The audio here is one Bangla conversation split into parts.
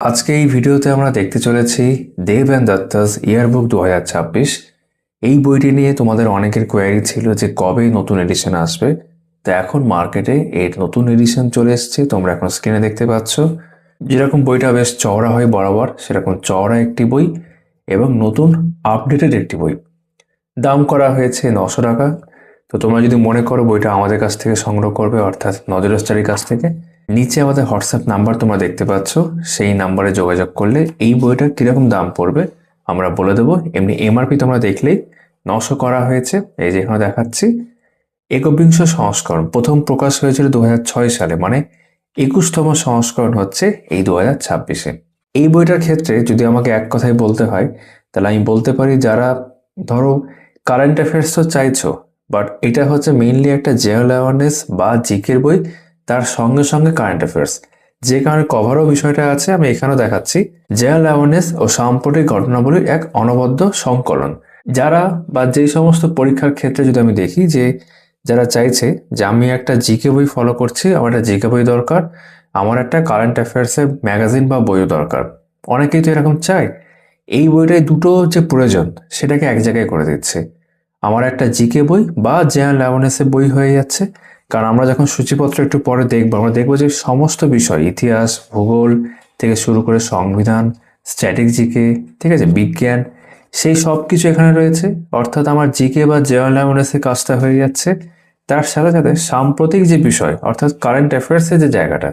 আজকে এই ভিডিওতে আমরা দেখতে চলেছি দেব অ্যান্ড দত্তাস ইয়ারবুক 2026। এই বইটি নিয়ে তোমাদের অনেকের কোয়ারি ছিল যে কবে নতুন এডিশন আসবে। তো এখন মার্কেটে এর নতুন এডিশন চলে এসেছে, তোমরা এখন স্ক্রিনে দেখতে পাচ্ছ। যেরকম বইটা বেশ চওড়া হয় বরাবর, সেরকম চওড়া একটি বই এবং নতুন আপডেটেড একটি বই। দাম করা হয়েছে 900 টাকা। তো তোমরা যদি মনে করো বইটা আমাদের কাছ থেকে সংগ্রহ করবে, অর্থাৎ নজর স্টাডির কাছ থেকে, নিচে আমাদের হোয়াটসঅ্যাপ নাম্বার তোমরা দেখতে পাচ্ছ। সেই নাম্বারে যোগাযোগ করলে এই বইটার কীরকম দাম পড়বে আমরা বলে দেবো। এমনি এমআরপি তোমরা দেখলেই 900 করা হয়েছে, এই যে এখানে দেখাচ্ছি। একবিংশ সংস্করণ প্রথম প্রকাশ হয়েছিল 2006 সালে, মানে 21তম সংস্করণ হচ্ছে এই 2026-এ। এই বইটার ক্ষেত্রে যদি আমাকে এক কথায় বলতে হয়, তাহলে আমি বলতে পারি যারা ধরো কারেন্ট অ্যাফেয়ার্স তো চাইছো, বাট এটা হচ্ছে মেইনলি একটা জেনারেল অ্যাওয়ারনেস বা জিকের বই, তার সঙ্গে সঙ্গে কারেন্ট অ্যাফেয়ার্স। যে কারণে কভারও বিষয়টা আছে, আমি এখানেও দেখাচ্ছি। জেনারেল অ্যাওয়ারনেস ও সাম্প্রতিক ঘটনাবলীর এক অনবদ্য সংকলন। যারা বা যেই সমস্ত পরীক্ষার ক্ষেত্রে যদি আমি দেখি যে যারা চাইছে যে আমি একটা জিকে বই ফলো করছি, আমার একটা জিকে বই দরকার, আমার একটা কারেন্ট অ্যাফেয়ার্সের ম্যাগাজিন বা বইও দরকার, অনেকেই তো এরকম চায়। এই বইটায় দুটো যে প্রয়োজন সেটাকে এক জায়গায় করে দিচ্ছে। আমার একটা জিকে বই বা জেনারেল অ্যাওয়ারনেসের বই হয়ে যাচ্ছে। কারণ আমরা যখন সূচিপত্র একটু পরে দেখবো, আমরা দেখবো যে সমস্ত বিষয়, ইতিহাস, ভূগোল থেকে শুরু করে সংবিধান, স্ট্র্যাটেজিকে, ঠিক আছে, বিজ্ঞান, সেই সব কিছু এখানে রয়েছে। অর্থাৎ আমার জিকে বা জেনারেল অ্যাওয়ারনেসের কাজটা হয়ে যাচ্ছে। তার সাথে সাথে সাম্প্রতিক যে বিষয়, অর্থাৎ কারেন্ট অ্যাফেয়ার্সের যে জায়গাটা,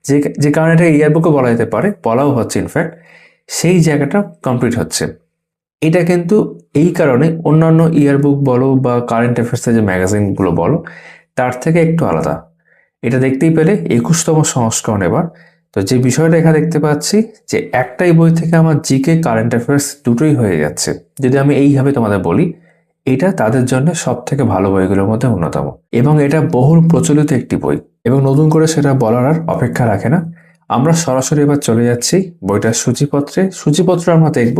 যে যে কারণে এটা ইয়ারবুকও বলা যেতে পারে, বলাও হচ্ছে ইনফ্যাক্ট, সেই জায়গাটা কমপ্লিট হচ্ছে। এটা কিন্তু এই কারণে অন্যান্য ইয়ারবুক বলো বা কারেন্ট অ্যাফেয়ার্সের যে ম্যাগাজিনগুলো বলো, তার থেকে একটু আলাদা। এটা দেখতেই পেলে 21তম সংস্করণ এবার। তো যে বিষয়টা এখানে দেখতে পাচ্ছি যে একটাই বই থেকে আমার জিকে কারেন্ট অ্যাফেয়ার্স দুটোই হয়ে যাচ্ছে। যদি আমি এইভাবে তোমাদের বলি, এটা তাদের জন্য সব থেকে ভালো বইগুলোর মধ্যে অন্যতম, এবং এটা বহুল প্রচলিত একটি বই, এবং নতুন করে সেটা বলার আর অপেক্ষা রাখে না। আমরা সরাসরি এবার চলে যাচ্ছি বইটার সূচিপত্রে। সূচিপত্র আমরা দেখব,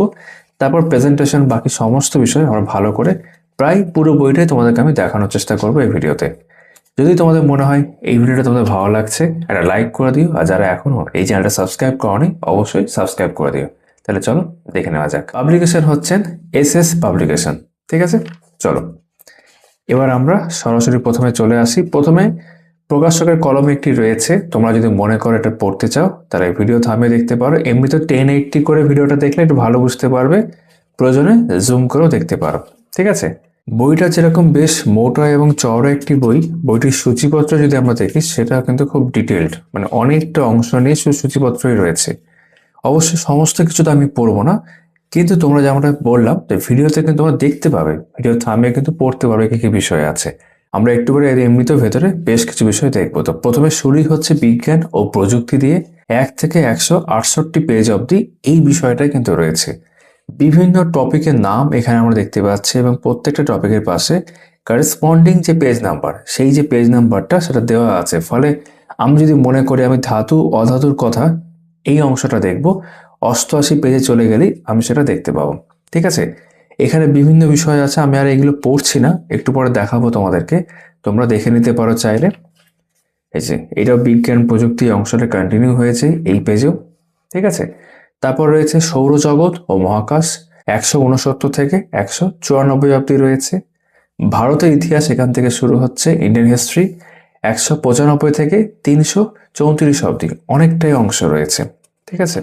তারপর প্রেজেন্টেশন, বাকি সমস্ত বিষয় আমরা ভালো করে প্রায় পুরো বইটাই তোমাদেরকে আমি দেখানোর চেষ্টা করবো এই ভিডিওতে। যদি তোমাদের মনে হয় এই ভিডিওটা তোমাদের ভালো লাগছে, একটা লাইক করে দিও, আর যারা এখনো এই চ্যানেলটা সাবস্ক্রাইব করোনি অবশ্যই সাবস্ক্রাইব করে দিও। তাহলে চলো দেখে নেওয়া যাক। পাবলিকেশন হচ্ছেন এসএস পাবলিকেশন, ঠিক আছে। চলো এবার আমরা সরাসরি প্রথমে চলে আসি। প্রথমে প্রকাশকের কলমে একটি রয়েছে, তোমরা যদি মনে করো এটা পড়তে চাও তাহলে ভিডিও থামিয়ে দেখতে পারো। এমনি তো 1080 করে ভিডিওটা দেখলে একটু ভালো বুঝতে পারবে, প্রয়োজনে জুম করেও দেখতে পারো, ঠিক আছে। বইটা যেরকম বেশ মোটা এবং চওড়া একটি বই, বইটির সূচিপত্র যদি আমরা দেখি সেটা কিন্তু খুব ডিটেলড, মানে অনেকটা অংশ নিয়ে শুধু সূচিপত্রই রয়েছে। অবশ্যই সমস্ত কিছু তো আমি পড়বো না, কিন্তু তোমরা যেমনটা বললাম যে ভিডিওতে কিন্তু তোমরা দেখতে পাবে, ভিডিও থামিয়ে কিন্তু পড়তে পারবে কি কি বিষয় আছে। আমরা একটু করে এমনিতেও ভেতরে বেশ কিছু বিষয় দেখবো। তো প্রথমে শুরুই হচ্ছে বিজ্ঞান ও প্রযুক্তি দিয়ে। 1 থেকে 168 পেজ অবধি এই বিষয়টাই কিন্তু রয়েছে। বিভিন্ন টপিকের নাম এখানে আমরা দেখতে পাচ্ছি, এবং প্রত্যেকটা টপিকের পাশে করেসপন্ডিং যে পেজ নাম্বার, সেই যে পেজ নাম্বারটা সেটা দেওয়া আছে। ফলে আমি যদি মনে করি আমি ধাতু অধাতুর কথা এই অংশটা দেখব, 88 পেজে চলে গেলেই আমি সেটা দেখতে পাবো, ঠিক আছে। এখানে বিভিন্ন বিষয় আছে, আমি আর এগুলো পড়ছি না, একটু পরে দেখাবো তোমাদেরকে, তোমরা দেখে নিতে পারো চাইলে। এই যে এটাও বিজ্ঞান প্রযুক্তি অংশটা কন্টিনিউ হয়েছে এই পেজেও, ঠিক আছে। তারপর রয়েছে সৌরজগৎ ও মহাকাশ, 169 থেকে 194 অব্দি রয়েছে। ভারতের ইতিহাস এখান থেকে শুরু হচ্ছে, ইন্ডিয়ান হিস্ট্রি 195 থেকে 334 অব্দি, অনেকটাই অংশ রয়েছে, ঠিক আছে।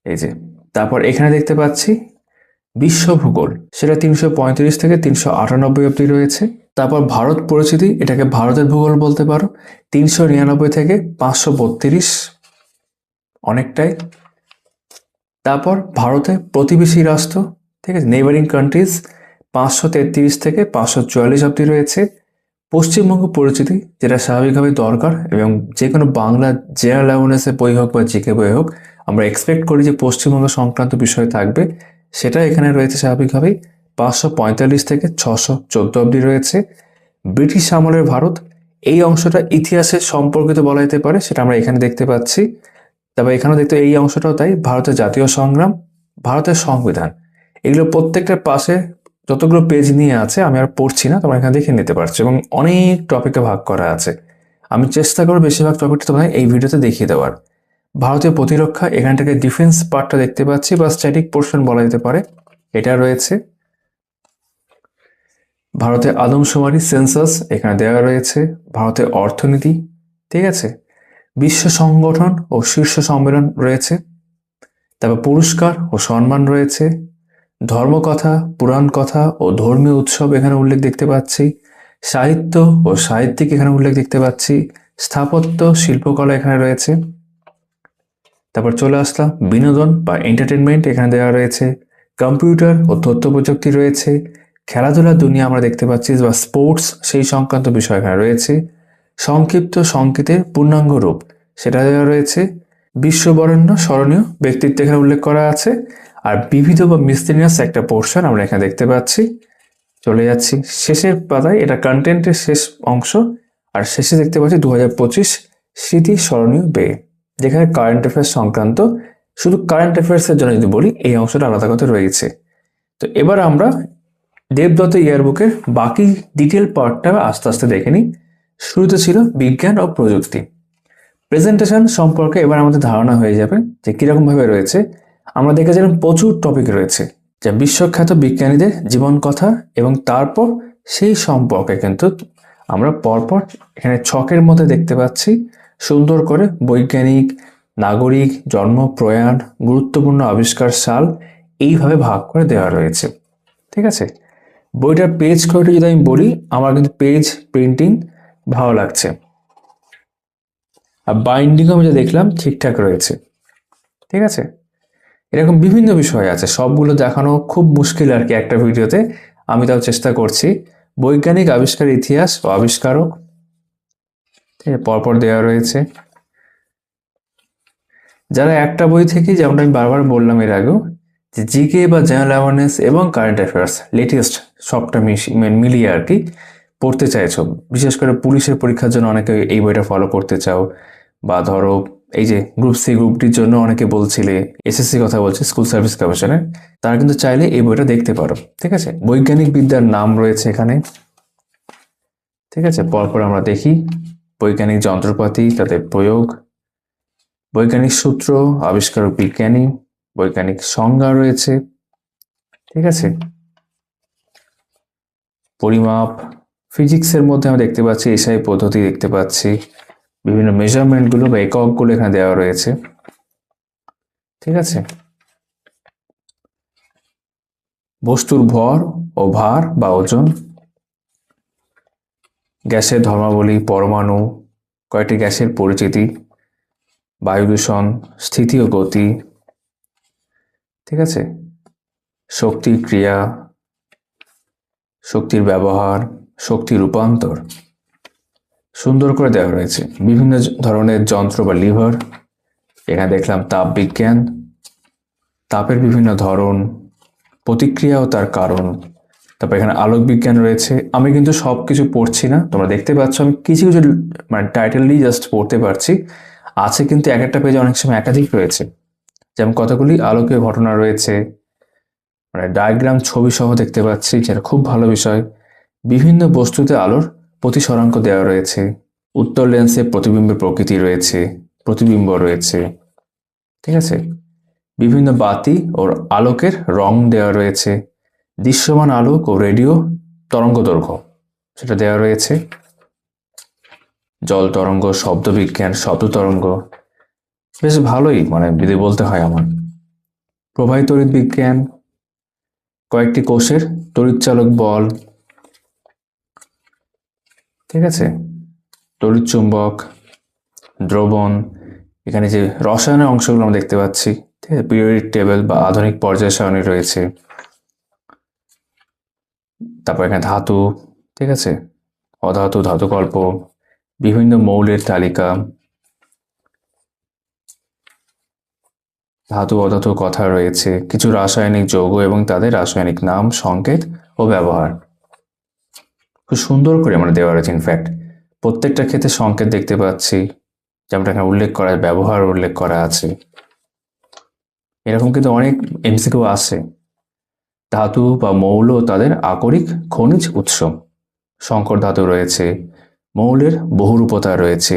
এই যে তারপর এখানে দেখতে পাচ্ছি বিশ্ব ভূগোল, সেটা 335 থেকে 398 অব্দি রয়েছে। তারপর ভারত পরিচিতি, এটাকে ভারতের ভূগোল বলতে পারো, 399 থেকে 532, অনেকটাই। তারপর ভারতের প্রতিবেশী রাষ্ট্র, ঠিক আছে, নেইবারিং কান্ট্রিজ, 533 থেকে 544 অব্দি রয়েছে। পশ্চিমবঙ্গ পরিচিতি, যেটা স্বাভাবিকভাবে দরকার, এবং যে কোনো বাংলা জেনারেল অ্যাওয়ারনেসের বই হোক বা জিকে বই হোক, আমরা এক্সপেক্ট করি যে পশ্চিমবঙ্গ সংক্রান্ত বিষয় থাকবে, সেটা এখানে রয়েছে স্বাভাবিকভাবেই। 545 থেকে 614 অব্দি রয়েছে। ব্রিটিশ আমলের ভারত, এই অংশটা ইতিহাসের সম্পর্কিত বলা যেতে পারে, সেটা আমরা এখানে দেখতে পাচ্ছি। তবে এখানেও দেখতে এই অংশটাও তাই, ভারতের জাতীয় সংগ্রাম, ভারতের সংবিধান, এগুলো প্রত্যেকটার পাশে যতগুলো পেজ নিয়ে আছে আমি আর পড়ছি না, তোমরা এখানে দেখে নিতে পারছো, এবং অনেক টপিকে ভাগ করা আছে। আমি চেষ্টা করব বেশিরভাগ টপিকটা তোমাদের এই ভিডিওতে দেখিয়ে দেওয়ার। ভারতীয় প্রতিরক্ষা, এখান থেকে ডিফেন্স পার্টটা দেখতে পাচ্ছি বা স্ট্যাটিক পোর্শন বলা যেতে পারে, এটা রয়েছে। ভারতের আদমশুমারি সেন্সাস এখানে দেওয়া রয়েছে। ভারতের অর্থনীতি, ঠিক আছে, বিশ্ব সংগঠন ও শীর্ষ সম্মেলন রয়েছে। তারপর পুরস্কার ও সম্মান রয়েছে। ধর্মকথা, পুরাণ কথা ও ধর্মীয় উৎসব এখানে উল্লেখ দেখতে পাচ্ছি। সাহিত্য ও সাহিত্যিক এখানে উল্লেখ দেখতে পাচ্ছি। স্থাপত্য, শিল্পকলা এখানে রয়েছে। তারপর চলে আসলাম বিনোদন বা এন্টারটেনমেন্ট, এখানে দেওয়া রয়েছে। কম্পিউটার ও তথ্য প্রযুক্তি রয়েছে। খেলাধুলার দুনিয়া আমরা দেখতে পাচ্ছি বা স্পোর্টস, সেই সংক্রান্ত বিষয় এখানে রয়েছে। সংক্ষিপ্ত সংকেতের পূর্ণাঙ্গ রূপ সেটা দেওয়া রয়েছে। বিশ্ববরেণ্য স্মরণীয় ব্যক্তিত্ব এখানে উল্লেখ করা আছে। আর বিবিধ বা মিসলেনিয়াস একটা পোর্শন আমরা এখানে দেখতে পাচ্ছি। চলে যাচ্ছি শেষের পাতায়, এটা কন্টেন্টের শেষ অংশ। আর শেষে দেখতে পাচ্ছি 2025 স্মৃতি স্মরণীয় বে, যেখানে কারেন্ট অ্যাফেয়ার্স সংক্রান্ত, শুধু কারেন্ট অ্যাফেয়ার্সের জন্য যদি বলি এই অংশটা আলাদা কথা রয়েছে। তো এবার আমরা দেবদত্ত ইয়ারবুকের বাকি ডিটেল পার্টটা আস্তে আস্তে দেখে নিই। শুরুতে ছিল বিজ্ঞান ও প্রযুক্তি। প্রেজেন্টেশন সম্পর্কে এবার আমাদের ধারণা হয়ে যাবে যে কিরকম ভাবে রয়েছে। আমরা দেখেছিলাম প্রচুর টপিক রয়েছে, যা বিশ্বখ্যাত বিজ্ঞানীদের জীবন কথা, এবং তারপর সেই সম্পর্কে কিন্তু আমরা পরপর এখানে ছকের মধ্যে দেখতে পাচ্ছি সুন্দর করে বৈজ্ঞানিক, নাগরিক, জন্ম, প্রয়াণ, গুরুত্বপূর্ণ আবিষ্কার, সাল, এইভাবে ভাগ করে দেওয়া রয়েছে। ঠিক আছে, বইটার পেজ কোয়ালিটি যদি আমি বলি, আমার কিন্তু পেজ প্রিন্টিং ভালো লাগছে, আর বাইন্ডিংও আমি যা দেখলাম ঠিকঠাক রয়েছে। ঠিক আছে, এরকম বিভিন্ন বিষয় আছে, সবগুলো দেখানো খুব মুশকিল আর কি একটা ভিডিওতে, আমি তাও চেষ্টা করছি। বৈজ্ঞানিক আবিষ্কার ইতিহাস ও আবিষ্কারক, ঠিক আছে, পরপর দেওয়া রয়েছে। যারা একটা বই থেকে, যেমনটা আমি বারবার বললাম এর আগেও, যে জিকে বা জেনারেল অ্যাওয়ারনেস এবং কারেন্ট অ্যাফেয়ার্স লেটেস্ট সবটা মিলিয়ে আর কি পড়তে চাইছো, বিশেষ করে পুলিশের পরীক্ষার জন্য অনেকে এই বইটা ফলো করতে চাও, বা ধরো এই যে গ্রুপ সি, গ্রুপ ডির জন্য অনেকে বলছিলে, এসএসসি কথা বলছে, স্কুল সার্ভিস কমিশনের, তারা কিন্তু চাইলে এই বইটা দেখতে পারো। ঠিক আছে, বৈজ্ঞানিক বিদ্যার নাম রয়েছে এখানে। ঠিক আছে, পরপর আমরা দেখি বৈজ্ঞানিক যন্ত্রপাতি, তাদের প্রয়োগ, বৈজ্ঞানিক সূত্র, আবিষ্কারক বিজ্ঞানী, বৈজ্ঞানিক সংজ্ঞা রয়েছে। ঠিক আছে, পরিমাপ, ফিজিক্সের মধ্যে আমরা দেখতে পাচ্ছি এসআই পদ্ধতি দেখতে পাচ্ছি, বিভিন্ন মেজারমেন্টগুলো বা এককগুলো এখানে দেওয়া রয়েছে। ঠিক আছে, বস্তুর ভর ও ভার বা ওজন, গ্যাসের ধর্মাবলী, পরমাণু, কয়েকটি গ্যাসের পরিচিতি, বায়ু দূষণ, স্থিতি ও গতি। ঠিক আছে, শক্তির ক্রিয়া, শক্তির ব্যবহার, শক্তি রূপান্তর, সুন্দর করে দেওয়া রয়েছে। বিভিন্ন ধরনের যন্ত্র বা লিভার, এখানে দেখলাম তাপ বিজ্ঞান, তাপের বিভিন্ন ধরন, প্রতিক্রিয়া ও তার কারণ। তারপর এখানে আলোক বিজ্ঞান রয়েছে। আমি কিন্তু সব কিছু পড়ছি না, তোমরা দেখতে পাচ্ছ আমি কিছু কিছু মানে টাইটেলই জাস্ট পড়তে পারছি। আছে কিন্তু এক একটা পেজে অনেক সময় একাধিক রয়েছে, যেমন কতগুলি আলোকীয় ঘটনা রয়েছে, মানে ডায়াগ্রাম, ছবি সহ দেখতে পাচ্ছি, যেটা খুব ভালো বিষয়। বিভিন্ন বস্তুতে আলোর প্রতিসরাঙ্ক দেওয়া রয়েছে, উত্তর লেন্সে প্রতিবিম্বের প্রকৃতি রয়েছে, প্রতিবিম্ব রয়েছে। ঠিক আছে, বিভিন্ন বাতি ও আলোকের রং দেওয়া রয়েছে, দৃশ্যমান আলোক ও রেডিও তরঙ্গ দৈর্ঘ্য সেটা দেওয়া রয়েছে, জল তরঙ্গ, শব্দ বিজ্ঞান, শব্দ তরঙ্গ, বেশ ভালোই মানে যদি বলতে হয় আমার। প্রবাহী তড়িৎ বিজ্ঞান, কয়েকটি কোষের তড়িৎচালক বল। ঠিক আছে, তড়িৎ চুম্বক, দ্রবণ, এখানে যে রসায়নের অংশগুলো আমরা দেখতে পাচ্ছি। ঠিক আছে, পিরিয়ডিক টেবিল বা আধুনিক পর্যায় সারণী রয়েছে। তারপর এখানে ধাতু, ঠিক আছে, অধাতু, ধাতুকল্প, বিভিন্ন মৌলের তালিকা, ধাতু অধাতু কথা রয়েছে, কিছু রাসায়নিক যৌগ এবং তাদের রাসায়নিক নাম, সংকেত ও ব্যবহার। খুব সুন্দর করে আমরা দেওয়া রয়েছে। ইনফ্যাক্ট প্রত্যেকটা ক্ষেত্রে সংকেত দেখতে পাচ্ছি, যেমনটা এখানে উল্লেখ করা, ব্যবহার উল্লেখ করা আছে। এরকম কিন্তু অনেক এমসিকিউ আছে। ধাতু বা মৌল, তাদের আকরিক খনিজ উৎস, সংকর ধাতু রয়েছে, মৌলের বহুরূপতা রয়েছে,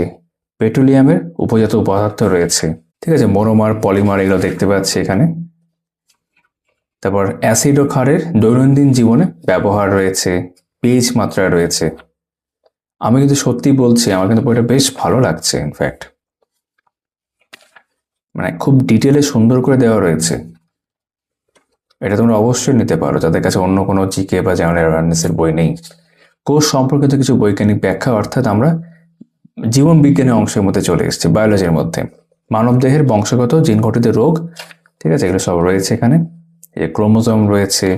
পেট্রোলিয়ামের উপজাত পদার্থ রয়েছে, ঠিক আছে, মোনোমার, পলিমার এগুলো দেখতে পাচ্ছি এখানে। তারপর অ্যাসিড ও ক্ষারের দৈনন্দিন জীবনে ব্যবহার রয়েছে, পিএইচ মাত্রা রয়েছে। আমি কিন্তু সত্যি বলছি, আমার কিন্তু বইটা বেশ ভালো লাগছে। ইনফ্যাক্ট মানে খুব ডিটেলে সুন্দর করে দেওয়া রয়েছে। এটা তোমরা অবশ্যই নিতে পারো যাদের কাছে অন্য কোনো জিকে বা জেনারেল অ্যাওয়ারনেসের বই নেই। কোষ সম্পর্কিত কিছু বৈজ্ঞানিক ব্যাখ্যা, অর্থাৎ আমরা জীবন বিজ্ঞানের অংশের মধ্যে চলে এসেছি, বায়োলজির মধ্যে। মানবদেহের বংশগত জিন ঘটিত রোগ, ঠিক আছে, এগুলো সব রয়েছে এখানে। এই ক্রোমোজোম রয়েছে,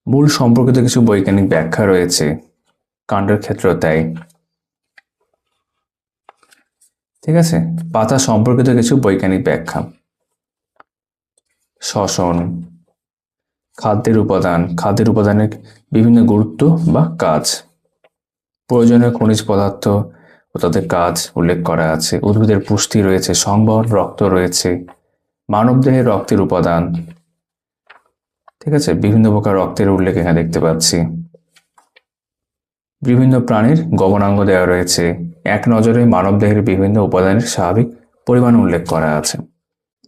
মূল সম্পর্কিত কিছু বৈজ্ঞানিক ব্যাখ্যা রয়েছে, কাণ্ডের ক্ষেত্রেও তাই, ঠিক আছে। পাতা সম্পর্কিত কিছু বৈজ্ঞানিক ব্যাখ্যা, শ্বসন, খাদ্যের উপাদানের বিভিন্ন গুরুত্ব বা কাজ, প্রয়োজনীয় খনিজ পদার্থ ও তাদের কাজ উল্লেখ করা আছে। উদ্ভিদের পুষ্টি রয়েছে, সংবহন রক্ত রয়েছে, মানবদেহের রক্তের উপাদান, ঠিক আছে, বিভিন্ন প্রকার রক্তের উল্লেখ এখানে দেখতে পাচ্ছি। বিভিন্ন প্রাণীর গমনাঙ্গ দেওয়া রয়েছে। এক নজরে মানবদেহের বিভিন্ন উপাদানের স্বাভাবিক পরিমাণ উল্লেখ করা আছে।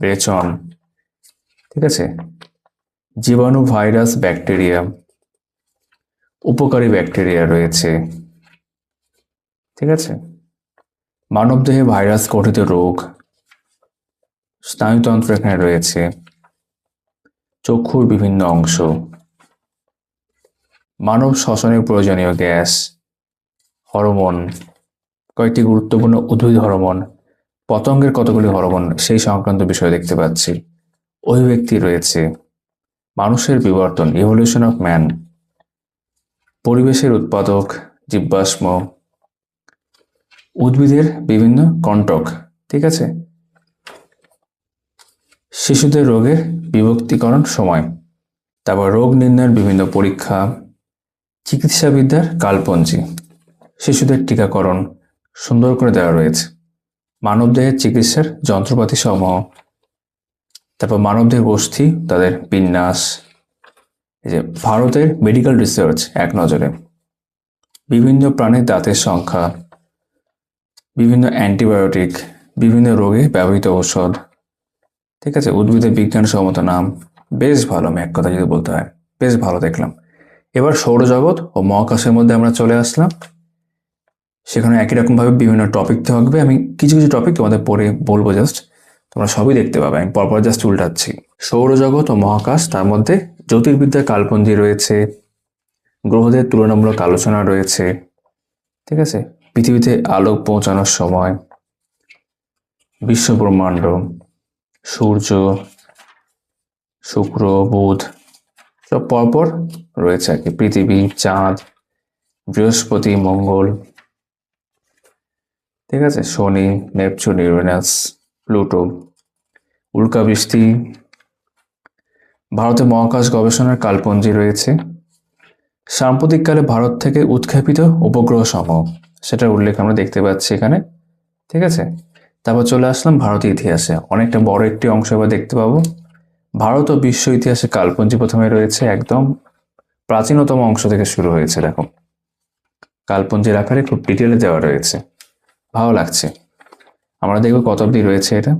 রেচন, ঠিক আছে, জীবাণু, ভাইরাস, ব্যাকটেরিয়া, উপকারী ব্যাকটেরিয়া রয়েছে, ঠিক আছে। মানবদেহে ভাইরাস গঠিত রোগ, স্নায়ুতন্ত্র এখানে রয়েছে, চক্ষুর বিভিন্ন অংশ, মানব শ্বসনের প্রয়োজনীয় গ্যাস, হরমোন, কয়েকটি গুরুত্বপূর্ণ উদ্ভিদ হরমোন, পতঙ্গের কতগুলি হরমোন সেই সংক্রান্ত বিষয় দেখতে পাচ্ছি। অভিব্যক্তি রয়েছে, মানুষের বিবর্তন, ইভলিউশন অফ ম্যান, পরিবেশের উৎপাদক, জীবাশ্ম, উদ্ভিদের বিভিন্ন কন্টক, ঠিক আছে, শিশুদের রোগের বিভক্তিকরণ সময়, তারপর রোগ নির্ণয়ের বিভিন্ন পরীক্ষা, চিকিৎসাবিদ্যার কালপঞ্জি, শিশুদের টিকাকরণ সুন্দর করে দেওয়া রয়েছে, মানবদেহের চিকিৎসার যন্ত্রপাতি সমূহ, তারপর মানবদেহের গোষ্ঠী, তাদের বিন্যাস, এই যে ভারতের মেডিকেল রিসার্চ এক নজরে, বিভিন্ন প্রাণীর দাঁতের সংখ্যা, বিভিন্ন অ্যান্টিবায়োটিক, বিভিন্ন রোগে ব্যবহৃত ঔষধ, ঠিক আছে, উদ্ভিদের বিজ্ঞানসম্মত নাম। বেশ ভালো, আমি এক কথা যদি বলতে হয়, বেশ ভালো দেখলাম। এবার সৌরজগৎ ও মহাকাশের মধ্যে আমরা চলে আসলাম। সেখানে একই রকমভাবে বিভিন্ন টপিক থাকবে। আমি কিছু কিছু টপিক তোমাদের পরে বলবো, জাস্ট তোমরা সবই দেখতে পাবে, আমি পরপর জাস্ট উল্টাচ্ছি। সৌরজগৎ ও মহাকাশ, তার মধ্যে জ্যোতির্বিদ্যার কালপঞ্জি রয়েছে, গ্রহদের তুলনামূলক আলোচনা রয়েছে, ঠিক আছে, পৃথিবীতে আলোক পৌঁছানোর সময়, বিশ্বব্রহ্মাণ্ড, সূর্য, শুক্র, বুধ, সব পরপর রয়েছে আর কি, পৃথিবী, চাঁদ, বৃহস্পতি, মঙ্গল, ঠিক আছে, শনি, নেপচুন, ইউরেনাস, প্লুটো, উল্কাবৃষ্টি। ভারতের মহাকাশ গবেষণার কালপঞ্জি রয়েছে, সাম্প্রতিককালে ভারত থেকে উৎক্ষেপিত উপগ্রহ সমূহ, সেটার উল্লেখ আমরা দেখতে পাচ্ছি এখানে, ঠিক আছে। তারপর চলে আসলাম ভারতীয় ইতিহাসে, অনেকটা বড় একটি অংশ এবার দেখতে পাবো। ভারত ও বিশ্ব ইতিহাসে কালপঞ্জি প্রথমে রয়েছে, একদম প্রাচীনতম অংশ থেকে শুরু হয়েছে। দেখো, কালপঞ্জির আকারে খুব ডিটেলে দেওয়া রয়েছে, ভালো লাগছে। আমরা দেখবো কত অব্দি রয়েছে এটা,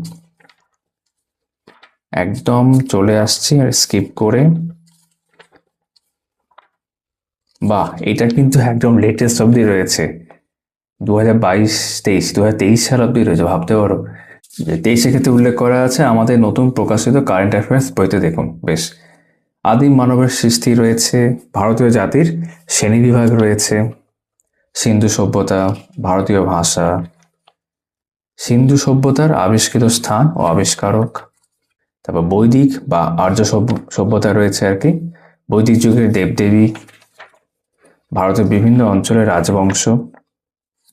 একদম চলে আসছি আর স্কিপ করে। বাহ, এটা কিন্তু একদম লেটেস্ট অব্দি রয়েছে, 2022-23 সাল অব্দি রয়েছে, ভাবতে পারো। যে 23-এর ক্ষেত্রে উল্লেখ করা আছে আমাদের নতুন প্রকাশিত কারেন্ট অ্যাফেয়ার্স বইতে, দেখুন বেশ। আদিম মানবের সৃষ্টি রয়েছে, ভারতীয় জাতির শ্রেণীবিভাগ রয়েছে, সিন্ধু সভ্যতা, ভারতীয় ভাষা, সিন্ধু সভ্যতার আবিষ্কৃত স্থান ও আবিষ্কারক, তারপর বৈদিক বা আর্য সভ্যতা রয়েছে আর কি, বৈদিক যুগের দেবদেবী, ভারতের বিভিন্ন অঞ্চলের রাজবংশ,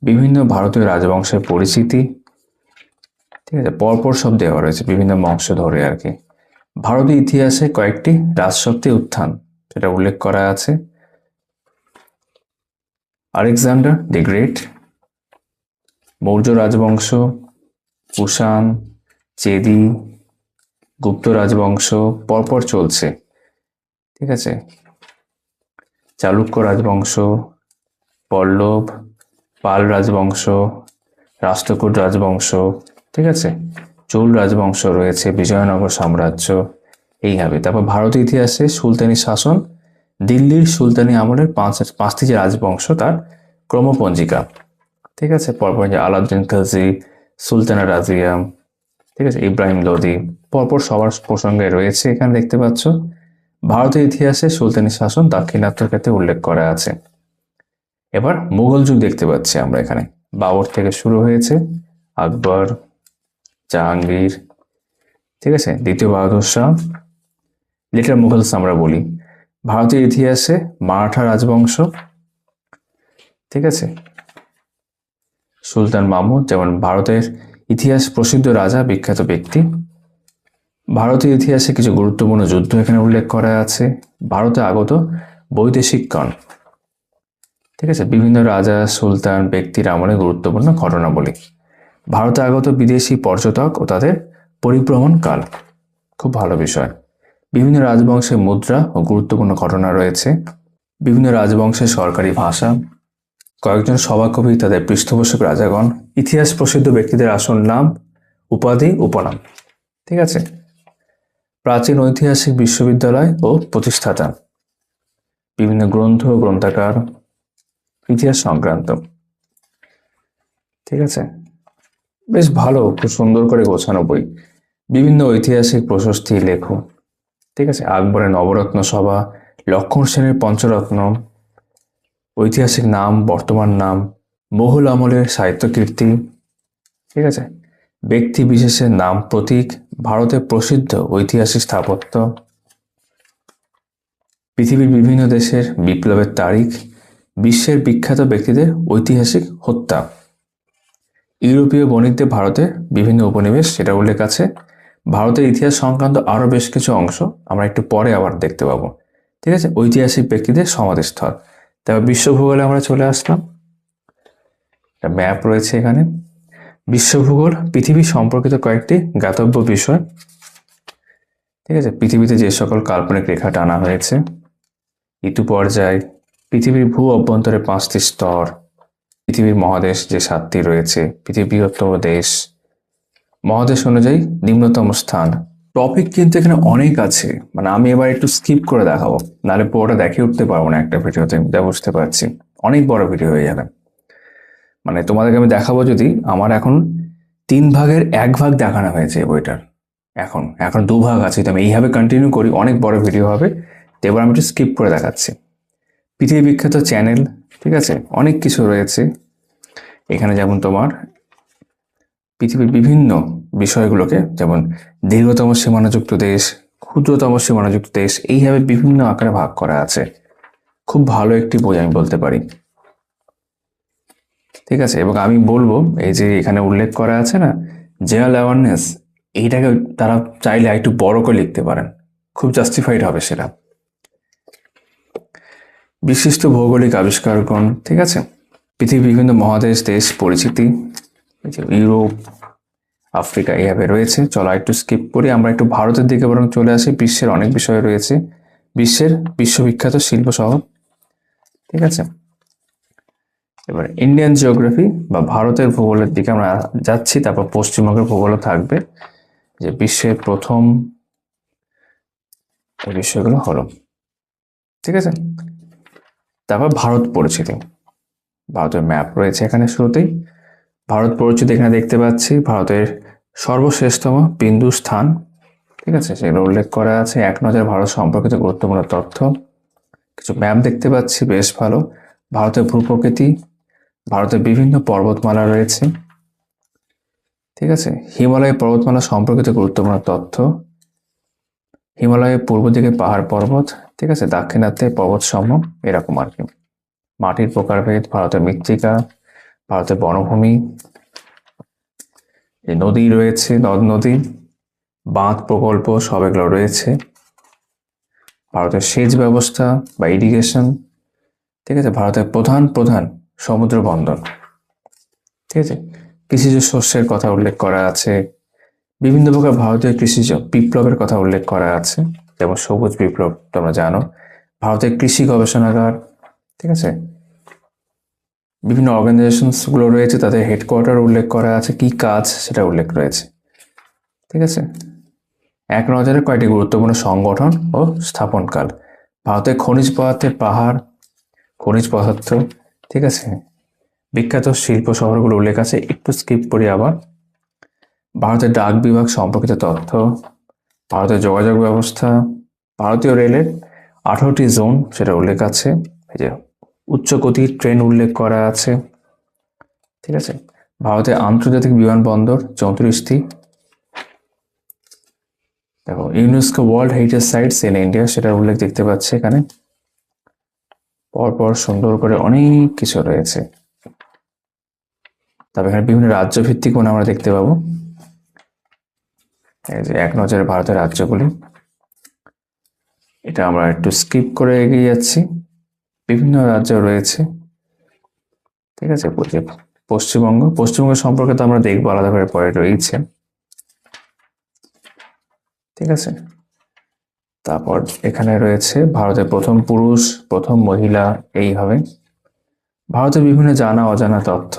বিভিন্ন ভারতীয় রাজবংশের পরিচিতি, ঠিক আছে, পরপর সব দেওয়া রয়েছে বিভিন্ন বংশ ধরে আর কি। ভারতীয় ইতিহাসে কয়েকটি রাজশক্তির উত্থান, সেটা উল্লেখ করা আছে। আলেকজান্ডার দি গ্রেট, মৌর্য রাজবংশ, কুষাণ, চেদি, গুপ্ত রাজবংশ, পরপর চলছে, ঠিক আছে, চালুক্য রাজবংশ, পল্লব, পাল রাজবংশ, রাষ্ট্রকূট রাজবংশ, ঠিক আছে, চোল রাজবংশ রয়েছে, বিজয়নগর সাম্রাজ্য, এইভাবে। তারপর ভারতীয় ইতিহাসে সুলতানি শাসন, দিল্লির সুলতানি আমলের পাঁচটি যে রাজবংশ তার ক্রমপঞ্জিকা, ঠিক আছে। পরপর যে আলাউদ্দিন খিলজি, সুলতানা রাজিয়া, ঠিক আছে, ইব্রাহিম লোদি, পরপর সবার প্রসঙ্গে রয়েছে এখানে দেখতে পাচ্ছ। ভারতের ইতিহাসে সুলতানি শাসন দাক্ষিণাত্যের ক্ষেত্রে উল্লেখ করা আছে। এবার মুঘল যুগ দেখতে পাচ্ছি আমরা এখানে। বাবর থেকে শুরু হয়েছে, আকবর, জাহাঙ্গীর, ঠিক আছে, দ্বিতীয় বাহাদুর শাহ, লিটল মুঘলস আমরা বলি। ভারতের ইতিহাসে মারাঠা রাজবংশ, ঠিক আছে, সুলতান মাহমুদ যেমন ভারতের ইতিহাস প্রসিদ্ধ রাজা, বিখ্যাত ব্যক্তি। ভারতীয় ইতিহাসে কিছু গুরুত্বপূর্ণ যুদ্ধ এখানে উল্লেখ করা আছে। ভারতে আগত বৈদেশিকগণ, ঠিক আছে, বিভিন্ন রাজা সুলতান ব্যক্তির আমলে গুরুত্বপূর্ণ ঘটনাবলী। ভারতে আগত বিদেশি পর্যটক ও তাদের পরিভ্রমণ কাল, খুব ভালো বিষয়। বিভিন্ন রাজবংশের মুদ্রা ও গুরুত্বপূর্ণ ঘটনা রয়েছে। বিভিন্ন রাজবংশের সরকারি ভাষা, কয়েকজন সভাকবি, তাদের পৃষ্ঠপোষক রাজাগণ, ইতিহাস প্রসিদ্ধ ব্যক্তিদের আসল নাম, উপাধি, উপনাম, ঠিক আছে। প্রাচীন ঐতিহাসিক বিশ্ববিদ্যালয় ও প্রতিষ্ঠাতা, বিভিন্ন গ্রন্থ ও গ্রন্থাগার ইতিহাস সংক্রান্ত, ঠিক আছে। বেশ ভালো, খুব সুন্দর করে গোছানো বই। বিভিন্ন ঐতিহাসিক প্রশস্তি লেখ, ঠিক আছে। আকবরের নবরত্ন সভা, লক্ষণ সেনের পঞ্চরত্ন, ঐতিহাসিক নাম, বর্তমান নাম, মোগল আমলের সাহিত্য কীর্তি, ঠিক আছে, ব্যক্তি বিশেষের নাম, প্রতীক, ভারতের প্রসিদ্ধ ঐতিহাসিক স্থাপত্য, পৃথিবীর বিভিন্ন দেশের বিপ্লবের তারিখ, বিশ্বের বিখ্যাত ব্যক্তিদের ঐতিহাসিক হত্যা, ইউরোপীয় বণিকদের ভারতে বিভিন্ন উপনিবেশ, সেটা উল্লেখ আছে। ভারতের ইতিহাস সংক্রান্ত আরও বেশ কিছু অংশ আমরা একটু পরে আবার দেখতে পাবো, ঠিক আছে। ঐতিহাসিক ব্যক্তিদের সমাধিস্থল। তারপর বিশ্বভূগোলে আমরা চলে আসলাম। একটা ম্যাপ রয়েছে এখানে। বিশ্বভূগোল পৃথিবী সম্পর্কিত কয়েকটি জ্ঞাতব্য বিষয়, ঠিক আছে। পৃথিবীতে যে সকল কাল্পনিক রেখা টানা হয়েছে, ঋতু পর্যায়, পৃথিবীর ভূ অভ্যন্তরে 5টি স্তর, পৃথিবীর মহাদেশ যে 7টি রয়েছে, পৃথিবীর বৃহত্তম দেশ, মহাদেশ অনুযায়ী নিম্নতম স্থান। টপিক কিন্তু এখানে অনেক আছে, মানে আমি এবার একটু স্কিপ করে দেখাবো, নাহলে পুরোটা দেখে উঠতে পারবো না একটা ভিডিওতে, যা বুঝতে পারছি অনেক বড় ভিডিও হয়ে যাবে। মানে তোমাদেরকে আমি দেখাবো, যদি আমার এখন 3 ভাগের 1 ভাগ দেখানো হয়েছে এই বইটার, এখন 2 ভাগ আছে, যদি আমি এইভাবে কন্টিনিউ করি অনেক বড় ভিডিও হবে। তো এবার আমি একটু স্কিপ করে দেখাচ্ছি। পৃথিবী বিখ্যাত চ্যানেল, ঠিক আছে, অনেক কিছু রয়েছে এখানে। যেমন তোমার পৃথিবীর বিভিন্ন বিষয়গুলোকে, যেমন দীর্ঘতম সীমানাযুক্ত দেশ, ক্ষুদ্রতম সীমানাযুক্ত দেশ, এইভাবে বিভিন্ন আকারে ভাগ করা আছে। খুব ভালো একটি বই আমি বলতে পারি, ঠিক আছে। এবং আমি বলবো, এই যে এখানে উল্লেখ করা আছে না জেনারেল অ্যাওয়ারনেস, এইটাকে তারা চাইলে একটু বড় করে লিখতে পারেন, খুব জাস্টিফাইড হবে সেটা। বিশিষ্ট ভৌগোলিক আবিষ্কারগণ, ঠিক আছে। পৃথিবীর বিভিন্ন মহাদেশ, দেশ পরিচিতি, ইউরোপ, আফ্রিকা, এইভাবে রয়েছে। চলো একটু স্কিপ করি, আমরা একটু ভারতের দিকে বরং চলে আসি। বিশ্বের অনেক বিষয় রয়েছে, বিশ্বের বিশ্ববিখ্যাত শিল্প শহর, ঠিক আছে। এবার ইন্ডিয়ান জিওগ্রাফি বা ভারতের ভূগোলের দিকে আমরা যাচ্ছি। তারপর পশ্চিমবঙ্গের ভূগোলও থাকবে, যে বিশ্বের প্রথম এই বিষয়গুলো হলো, ঠিক আছে। তারপর ভারত পরিচিতি, ভারতের ম্যাপ রয়েছে এখানে শুরুতেই। ভারত পরিচিতি এখানে দেখতে পাচ্ছি, ভারতের সর্বশ্রেষ্ঠতম বিন্দু স্থান, ঠিক আছে, সেগুলো উল্লেখ করা আছে। 1 নজর ভারত সম্পর্কিত গুরুত্বপূর্ণ তথ্য, কিছু ম্যাপ দেখতে পাচ্ছি, বেশ ভালো। ভারতের ভূপ্রকৃতি, ভারতের বিভিন্ন পর্বতমালা রয়েছে, ঠিক আছে। হিমালয় পর্বতমালা সম্পর্কিত গুরুত্বপূর্ণ তথ্য, হিমালয়ের পূর্ব দিকে পাহাড় পর্বত, ঠিক আছে, দাক্ষিণাত্যে পর্বতসমূহ, এরকম আর কি। মাটির প্রকারভেদ, ভারতের মৃত্তিকা, ভারতের বনভূমি, এই নদী রয়েছে, নদ নদী, বাঁধ প্রকল্প, সব এগুলো রয়েছে। ভারতের সেচ ব্যবস্থা বা ইরিগেশন, ঠিক আছে। ভারতের প্রধান প্রধান সমুদ্র বন্দর, ঠিক আছে। কৃষিজ শস্যের কথা উল্লেখ করা আছে। বিভিন্ন প্রকার ভারতীয় কৃষিজ বিপ্লবের কথা উল্লেখ করা আছে, যেমন সবুজ বিপ্লব তোমরা জানো। ভারতের কৃষি গবেষণাগার, ঠিক আছে। বিভিন্ন অর্গানাইজেশনসগুলো রয়েছে, তাদের হেডকোয়ার্টার উল্লেখ করা আছে, কি কাজ সেটা উল্লেখ রয়েছে। ঠিক আছে, এক নজরে কয়েকটি গুরুত্বপূর্ণ সংগঠন ও স্থাপনকাল। ভারতের খনিজ পদার্থের পাহাড়, খনিজ পদার্থ, ঠিক আছে, বিখ্যাত শিল্প শহরগুলো উল্লেখ আছে, একটু স্কিপ করি আবার। ভারতের ডাক বিভাগ সম্পর্কিত তথ্য, ভারতের যোগাযোগ ব্যবস্থা, ভারতীয় রেলের 18টি জোন সেটা উল্লেখ আছে, এই যে উচ্চ গতির ট্রেন উল্লেখ করা আছে। ঠিক আছে, ভারতের আন্তর্জাতিক বিমানবন্দর 34টি। দেখো UNESCO world heritage sites in India সেটার উল্লেখ দেখতে পাচ্ছি এখানে, পরপর সুন্দর করে অনেক কিছু রয়েছে। তবে এখানে বিভিন্ন রাজ্য ভিত্তিক কোনো আমরা দেখতে পাবো, এই যে এক নজরে ভারতের রাজ্যগুলি। এটা আমরা একটু স্কিপ করে এগিয়ে যাচ্ছি, বিভিন্ন রাজ্য রয়েছে। ঠিক আছে, পশ্চিমবঙ্গ সম্পর্কে তো আমরা দেখবো আলাদাভাবে পরে রয়েছে। ঠিক আছে, তারপর এখানে রয়েছে ভারতের প্রথম পুরুষ, প্রথম মহিলা, এইভাবে ভারতের বিভিন্ন জানা অজানা তথ্য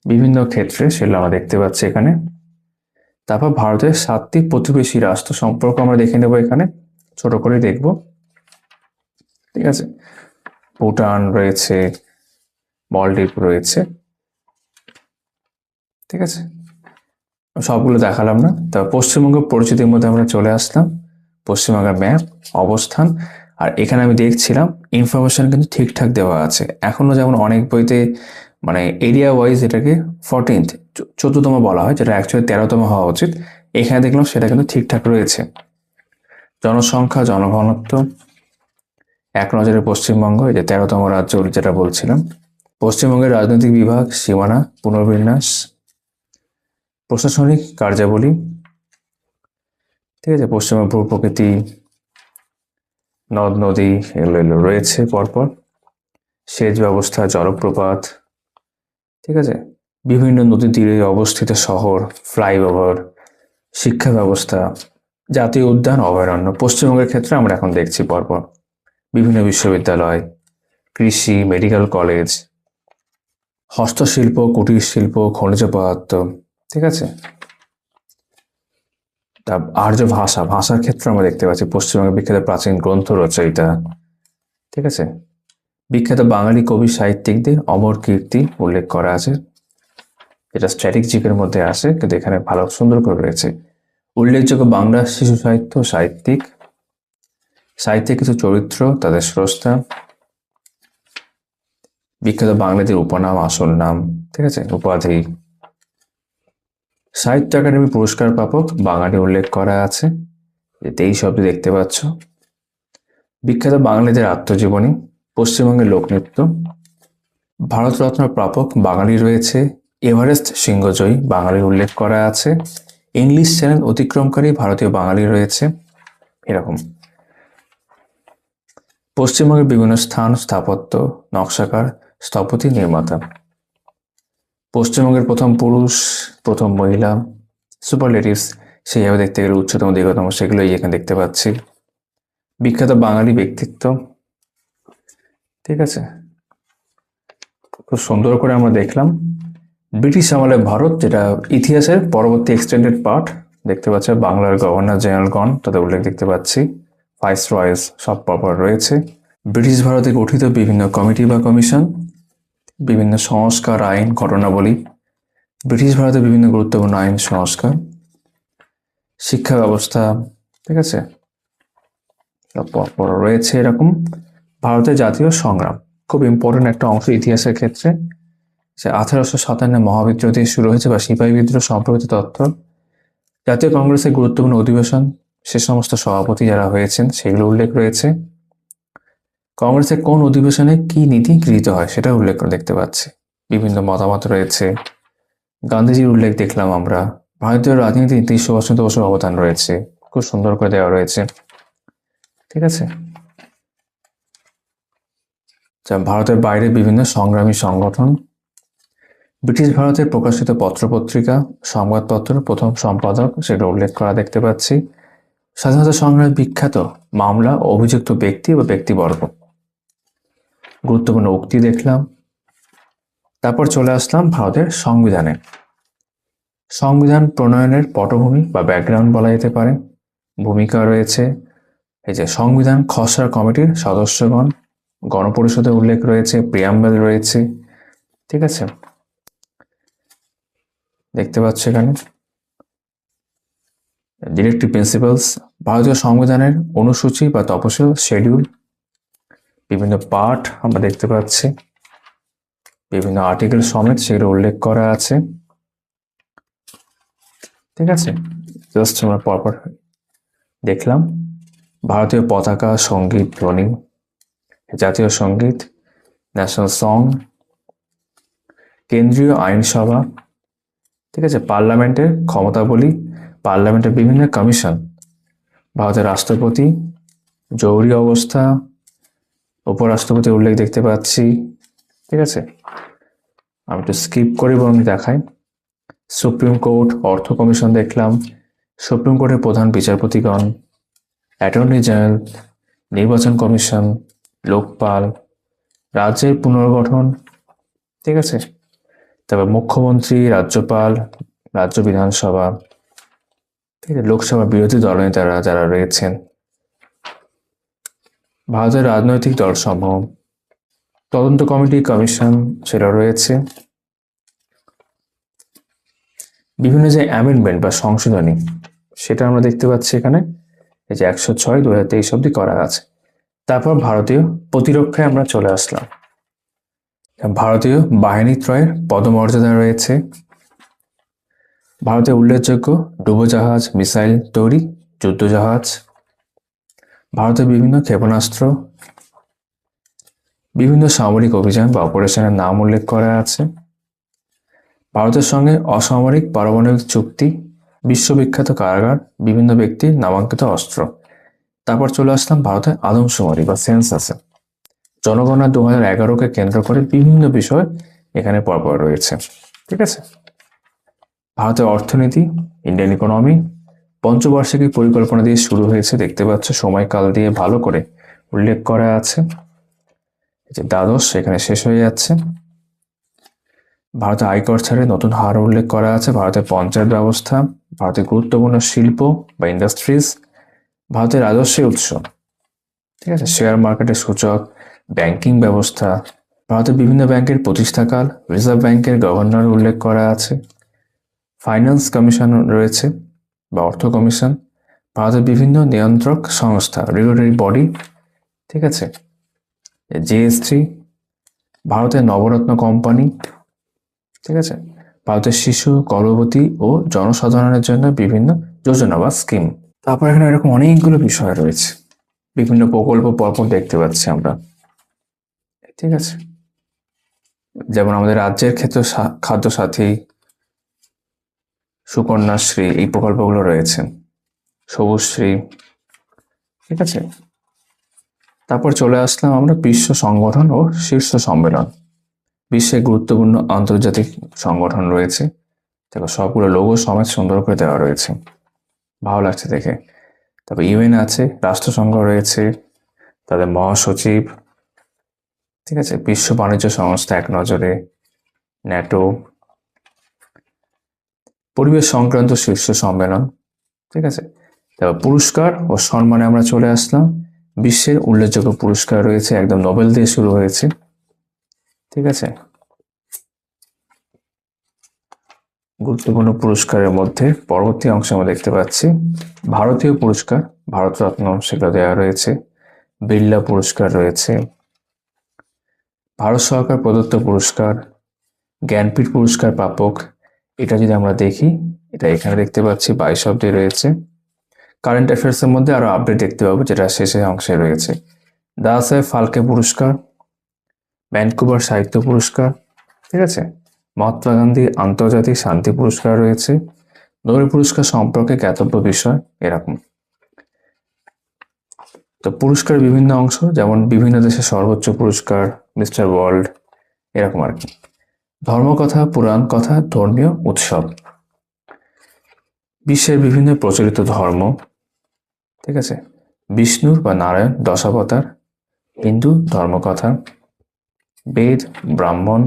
বিভিন্ন ক্ষেত্রে সেগুলো আমরা দেখতে পাচ্ছি এখানে। তারপর ভারতের 7টি প্রতিবেশী রাষ্ট্র সম্পর্ক আমরা দেখে নেব, এখানে ছোট করে দেখব। ঠিক আছে, ভুটান রয়েছে, মলদ্বীপ রয়েছে। ঠিক আছে, সবগুলো দেখালাম না। তারপর পশ্চিমবঙ্গ পরিচিতির মধ্যে আমরা চলে আসলাম, পশ্চিমবঙ্গের ম্যাপ, অবস্থান। আর এখানে আমি দেখছিলাম ইনফরমেশন কিন্তু ঠিকঠাক দেওয়া আছে এখনো, যেমন অনেক বইতে মানে এরিয়া ওয়াইজ এটাকে 14তম বলা হয়, যেটা অ্যাকচুয়ালি 13তম হওয়া উচিত। এখানে দেখলাম সেটা কিন্তু ঠিকঠাক রয়েছে। জনসংখ্যা, জনঘনত্ব, এক নজরে পশ্চিমবঙ্গ, এই যে 13তম রাজ্য যেটা বলছিলাম। পশ্চিমবঙ্গের রাজনৈতিক বিভাগ, সীমানা, পুনর্বিন্যাস, প্রশাসনিক কার্যাবলী। ঠিক আছে, পশ্চিমবঙ্গ ভূপ্রকৃতি, নদ নদী এগুলো রয়েছে পরপর, সেচ ব্যবস্থা, জলপ্রপাত। ঠিক আছে, বিভিন্ন নদী তীরে অবস্থিত শহর, ফ্লাইওভার, শিক্ষা ব্যবস্থা, জাতীয় উদ্যান, অভয়ারণ্য। পশ্চিমবঙ্গের ক্ষেত্রে আমরা এখন দেখছি পরপর বিভিন্ন বিশ্ববিদ্যালয়, কৃষি, মেডিকেল কলেজ, হস্তশিল্প, কুটির শিল্প, খনিজ পদার্থ। ঠিক আছে, তা আর্য ভাষার ক্ষেত্রে আমরা দেখতে পাচ্ছি পশ্চিমবঙ্গের বিখ্যাত প্রাচীন গ্রন্থ রচয়িতা। ঠিক আছে, বিখ্যাত বাঙালি কবি সাহিত্যিকদের অমর কীর্তি উল্লেখ করা আছে, যেটা স্ট্র্যাটেজিকের মধ্যে আসে, কিন্তু এখানে ভালো সুন্দর করে রয়েছে। উল্লেখযোগ্য বাংলা শিশু সাহিত্যিক কিছু চরিত্র, তাদের স্রষ্টা, বিখ্যাত বাঙালিদের উপনাম, আসল নাম, ঠিক আছে, উপাধি, সাহিত্য একাডেমি পুরস্কার প্রাপক বাঙালি উল্লেখ করা আছে, 23 শব্দ দেখতে পাচ্ছ। বিখ্যাত বাঙালিদের আত্মজীবনী, পশ্চিমবঙ্গের লোকনৃত্য, ভারতরত্ন প্রাপক বাঙালি রয়েছে, এভারেস্ট সিংহজয়ী বাঙালির উল্লেখ করা আছে, ইংলিশ চ্যানেল অতিক্রমকারী ভারতীয় বাঙালি রয়েছে, এরকম। পশ্চিমবঙ্গের বিভিন্ন স্থান, স্থাপত্য, নকশাকার, স্থপতি, নির্মাতা। পশ্চিমবঙ্গের প্রথম পুরুষ, প্রথম মহিলা, সুপারলেটিভস সেইভাবে দেখতে গেলে উচ্চতম, দীর্ঘতম, সেগুলোই এখানে দেখতে পাচ্ছি। বিখ্যাত বাঙালি ব্যক্তিত্ব। ঠিক আছে, খুব সুন্দর করে আমরা দেখলাম ব্রিটিশ আমলে ভারত, যেটা ইতিহাসের পরবর্তী এক্সটেন্ডেড পার্ট দেখতে পাচ্ছি। বাংলার গভর্নর জেনারেলগণ তাদের উল্লেখ দেখতে পাচ্ছি, ভাইস রয়েস সব পরপর রয়েছে। ব্রিটিশ ভারতে গঠিত বিভিন্ন কমিটি বা কমিশন, বিভিন্ন সংস্কার, আইন, ঘটনাবলী, ব্রিটিশ ভারতে বিভিন্ন গুরুত্বপূর্ণ আইন সংস্কার, শিক্ষা ব্যবস্থা। ঠিক আছে, সব পরপর রয়েছে এরকম। ভারতের জাতীয় সংগ্রাম খুব ইম্পর্টেন্ট একটা অংশ ইতিহাসের ক্ষেত্রে, যে 1857 মহাবিদ্রোহ দিয়ে শুরু হয়েছে বা সিপাহী বিদ্রোহ সম্পর্কিত তথ্য। জাতীয় কংগ্রেসের গুরুত্বপূর্ণ অধিবেশন, সে সমস্ত সভাপতি যারা হয়েছেন সেগুলো উল্লেখ রয়েছে। কংগ্রেসের কোন অধিবেশনে কি নীতি গৃহীত হয় সেটা উল্লেখ করে দেখতে পাচ্ছি। বিভিন্ন মতামত রয়েছে, গান্ধীজির উল্লেখ দেখলাম আমরা। ভারতীয় রাজনীতি ইতিহাস সুভাষচন্দ্র বসুর অবদান রয়েছে, খুব সুন্দর করে দেওয়া রয়েছে। ঠিক আছে, ভারতের বাইরে বিভিন্ন সংগ্রামী সংগঠন, ব্রিটিশ ভারতে প্রকাশিত পত্রপত্রিকা, সংবাদপত্র, প্রথম সম্পাদক, সেটা উল্লেখ করা দেখতে পাচ্ছি। স্বাধীনতা সংগ্রামে বিখ্যাত মামলা ও অভিযুক্ত ব্যক্তি বা ব্যক্তিবর্গ। গুরুত্বপূর্ণ উক্তি দেখলাম। তারপর চলে আসলাম ভারতের সংবিধানে। সংবিধান প্রণয়নের পটভূমি বা ব্যাকগ্রাউন্ড বলা যেতে পারে। ভূমিকা রয়েছে এই যে সংবিধান খসড়া কমিটির সদস্যগণ, গণপরিষদের উল্লেখ রয়েছে, প্রিয়াম্বেল রয়েছে। ঠিক আছে, দেখতে পাচ্ছ এখানে ডিরেক্টিভ প্রিন্সিপালস, ভারতীয় সংবিধানের অনুসূচি বা তফসিল শেডিউল, বিভিন্ন পার্ট আমরা দেখতে পাচ্ছি, বিভিন্ন আর্টিকেল সমেত সেগুলো উল্লেখ করা আছে। ঠিক আছে, জাস্ট আমরা পরপর দেখলাম। ভারতীয় পতাকা, সঙ্গীত, ধ্বনি, জাতীয় সঙ্গীত, ন্যাশনাল সং, কেন্দ্রীয় আইনসভা। ঠিক আছে, পার্লামেন্টের ক্ষমতাবলী, পার্লামেন্টের বিভিন্ন কমিশন, ভারতের রাষ্ট্রপতি, জরুরি অবস্থা, উপরাষ্ট্রপতির উল্লেখ দেখতে পাচ্ছি। ঠিক আছে, আমি একটু স্কিপ করি বরং দেখাই। সুপ্রিম কোর্ট, অর্থ কমিশন দেখলাম, সুপ্রিম কোর্টের প্রধান বিচারপতিগণ, অ্যাটর্নি জেনারেল, নির্বাচন কমিশন, লোকপাল, রাজ্যের পুনর্গঠন। ঠিক আছে, তারপর মুখ্যমন্ত্রী, রাজ্যপাল, রাজ্য বিধানসভা, ঠিক আছে, লোকসভা বিরোধী দলনেতারা যারা রয়েছেন, ভারতের রাজনৈতিক দলসমূহ, তদন্ত কমিটি, কমিশন সেটা রয়েছে, বিভিন্ন যে অ্যামেন্ডমেন্ট বা সংশোধনী সেটা আমরা দেখতে পাচ্ছি এখানে, এই যে 106/2023 অব্দি করা আছে। তারপর ভারতীয় প্রতিরক্ষায় আমরা চলে আসলাম। ভারতীয় বাহিনী ত্রয়ের পদমর্যাদা রয়েছে। ভারতের উল্লেখযোগ্য ডুবোজাহাজ, মিসাইল তৈরি, যুদ্ধজাহাজ, ভারতের বিভিন্ন ক্ষেপণাস্ত্র, বিভিন্ন সামরিক অভিযান বা অপারেশনের নাম উল্লেখ করা আছে। ভারতের সঙ্গে অসামরিক পারমাণবিক চুক্তি, বিশ্ববিখ্যাত কারাগার, বিভিন্ন ব্যক্তির নামাঙ্কিত অস্ত্র। তারপর চলে আসলাম ভারতের আদমশুমারি বা সেন্সাসে। জনগণনা 2011কে কেন্দ্র করে বিভিন্ন বিষয় এখানে পরপর রয়েছে। ঠিক আছে, ভারতের অর্থনীতি, ইন্ডিয়ান ইকোনমি, পঞ্চবার্ষিকী পরিকল্পনা দিয়ে শুরু হয়েছে, দেখতে পাচ্ছ সময়কাল দিয়ে ভালো করে উল্লেখ করা আছে। যে দ্বাদশ এখানে শেষ হয়ে যাচ্ছে। ভারতের আয়কর ছাড়ে নতুন হার উল্লেখ করা আছে। ভারতের পঞ্চায়েত ব্যবস্থা, ভারতের গুরুত্বপূর্ণ শিল্প বা ইন্ডাস্ট্রিজ, ভারতের রাজস্বের উৎস। ঠিক আছে, শেয়ার মার্কেটের সূচক, ব্যাংকিং ব্যবস্থা, ভারতের বিভিন্ন ব্যাংকের প্রতিষ্ঠাকাল, রিজার্ভ ব্যাংকের গভর্নর উল্লেখ করা আছে। ফাইন্যান্স কমিশন রয়েছে বা অর্থ কমিশন, ভারতের বিভিন্ন নিয়ন্ত্রক সংস্থা, রেগুলেটরি বডি। ঠিক আছে, জিএসটি, ভারতের নবরত্ন কোম্পানি। ঠিক আছে, ভারতের শিশু, গর্ভবতী ও জনসাধারণের জন্য বিভিন্ন যোজনা বা স্কিম। তারপর এখানে এরকম অনেকগুলো বিষয় রয়েছে, বিভিন্ন প্রকল্প পরপর দেখতে পাচ্ছি আমরা। ঠিক আছে, যেমন আমাদের রাজ্যের ক্ষেত্রে খাদ্য সাথী, সুকন্যাশ্রী, এই প্রকল্পগুলো রয়েছে, সবুজশ্রী। ঠিক আছে, তারপর চলে আসলাম আমরা বিশ্ব সংগঠন ও শীর্ষ সম্মেলন। বিশ্বে গুরুত্বপূর্ণ আন্তর্জাতিক সংগঠন রয়েছে, দেখো সবগুলো লোগো সমাজ সুন্দর করে দেওয়া রয়েছে, ভালো লাগছে দেখে। তারপর ইউএন আছে, রাষ্ট্রসংঘ রয়েছে, তাদের মহাসচিব। ঠিক আছে, বিশ্ব বাণিজ্য সংস্থা এক নজরে, ন্যাটো, পরিবেশ সংক্রান্ত শীর্ষ সম্মেলন। ঠিক আছে, তারপর পুরস্কার ও সম্মানে আমরা চলে আসলাম। বিশ্বের উল্লেখযোগ্য পুরস্কার রয়েছে, একদম নোবেল দিয়ে শুরু হয়েছে। ঠিক আছে, গুরুত্বপূর্ণ পুরস্কারের মধ্যে পরবর্তী অংশে আমরা দেখতে পাচ্ছি ভারতীয় পুরস্কার, ভারতরত্ন সেটা দেওয়া রয়েছে, বিড়লা পুরস্কার রয়েছে, ভারত সরকার প্রদত্ত পুরস্কার, জ্ঞানপীঠ পুরস্কার প্রাপক। এটা যদি আমরা দেখি, এটা এখানে দেখতে পাচ্ছি 22 অব্দি রয়েছে। কারেন্ট অ্যাফেয়ার্সের মধ্যে আরো আপডেট দেখতে পাবো, যেটা শেষের অংশে রয়েছে। দাদা সাহেব ফালকে পুরস্কার, ভ্যানকুভার সাহিত্য পুরস্কার। ঠিক আছে, মহাত্মা গান্ধী আন্তর্জাতিক শান্তি পুরস্কার রয়েছে, নোবেল পুরস্কার সম্পর্কে জ্ঞাতব্য বিষয়, এরকম। তো পুরস্কার বিভিন্ন অংশ, যেমন বিভিন্ন দেশের সর্বোচ্চ পুরস্কার, মিস্টার ওয়ার্ল্ড, এরকম আর কি। ধর্মকথা, পুরাণ কথা, ধর্মীয় উৎসব, বিশ্বের বিভিন্ন প্রচলিত ধর্ম। ঠিক আছে, বিষ্ণুর বা নারায়ণ দশাবতার, হিন্দু ধর্মকথা, বেদ, ব্রাহ্মণ।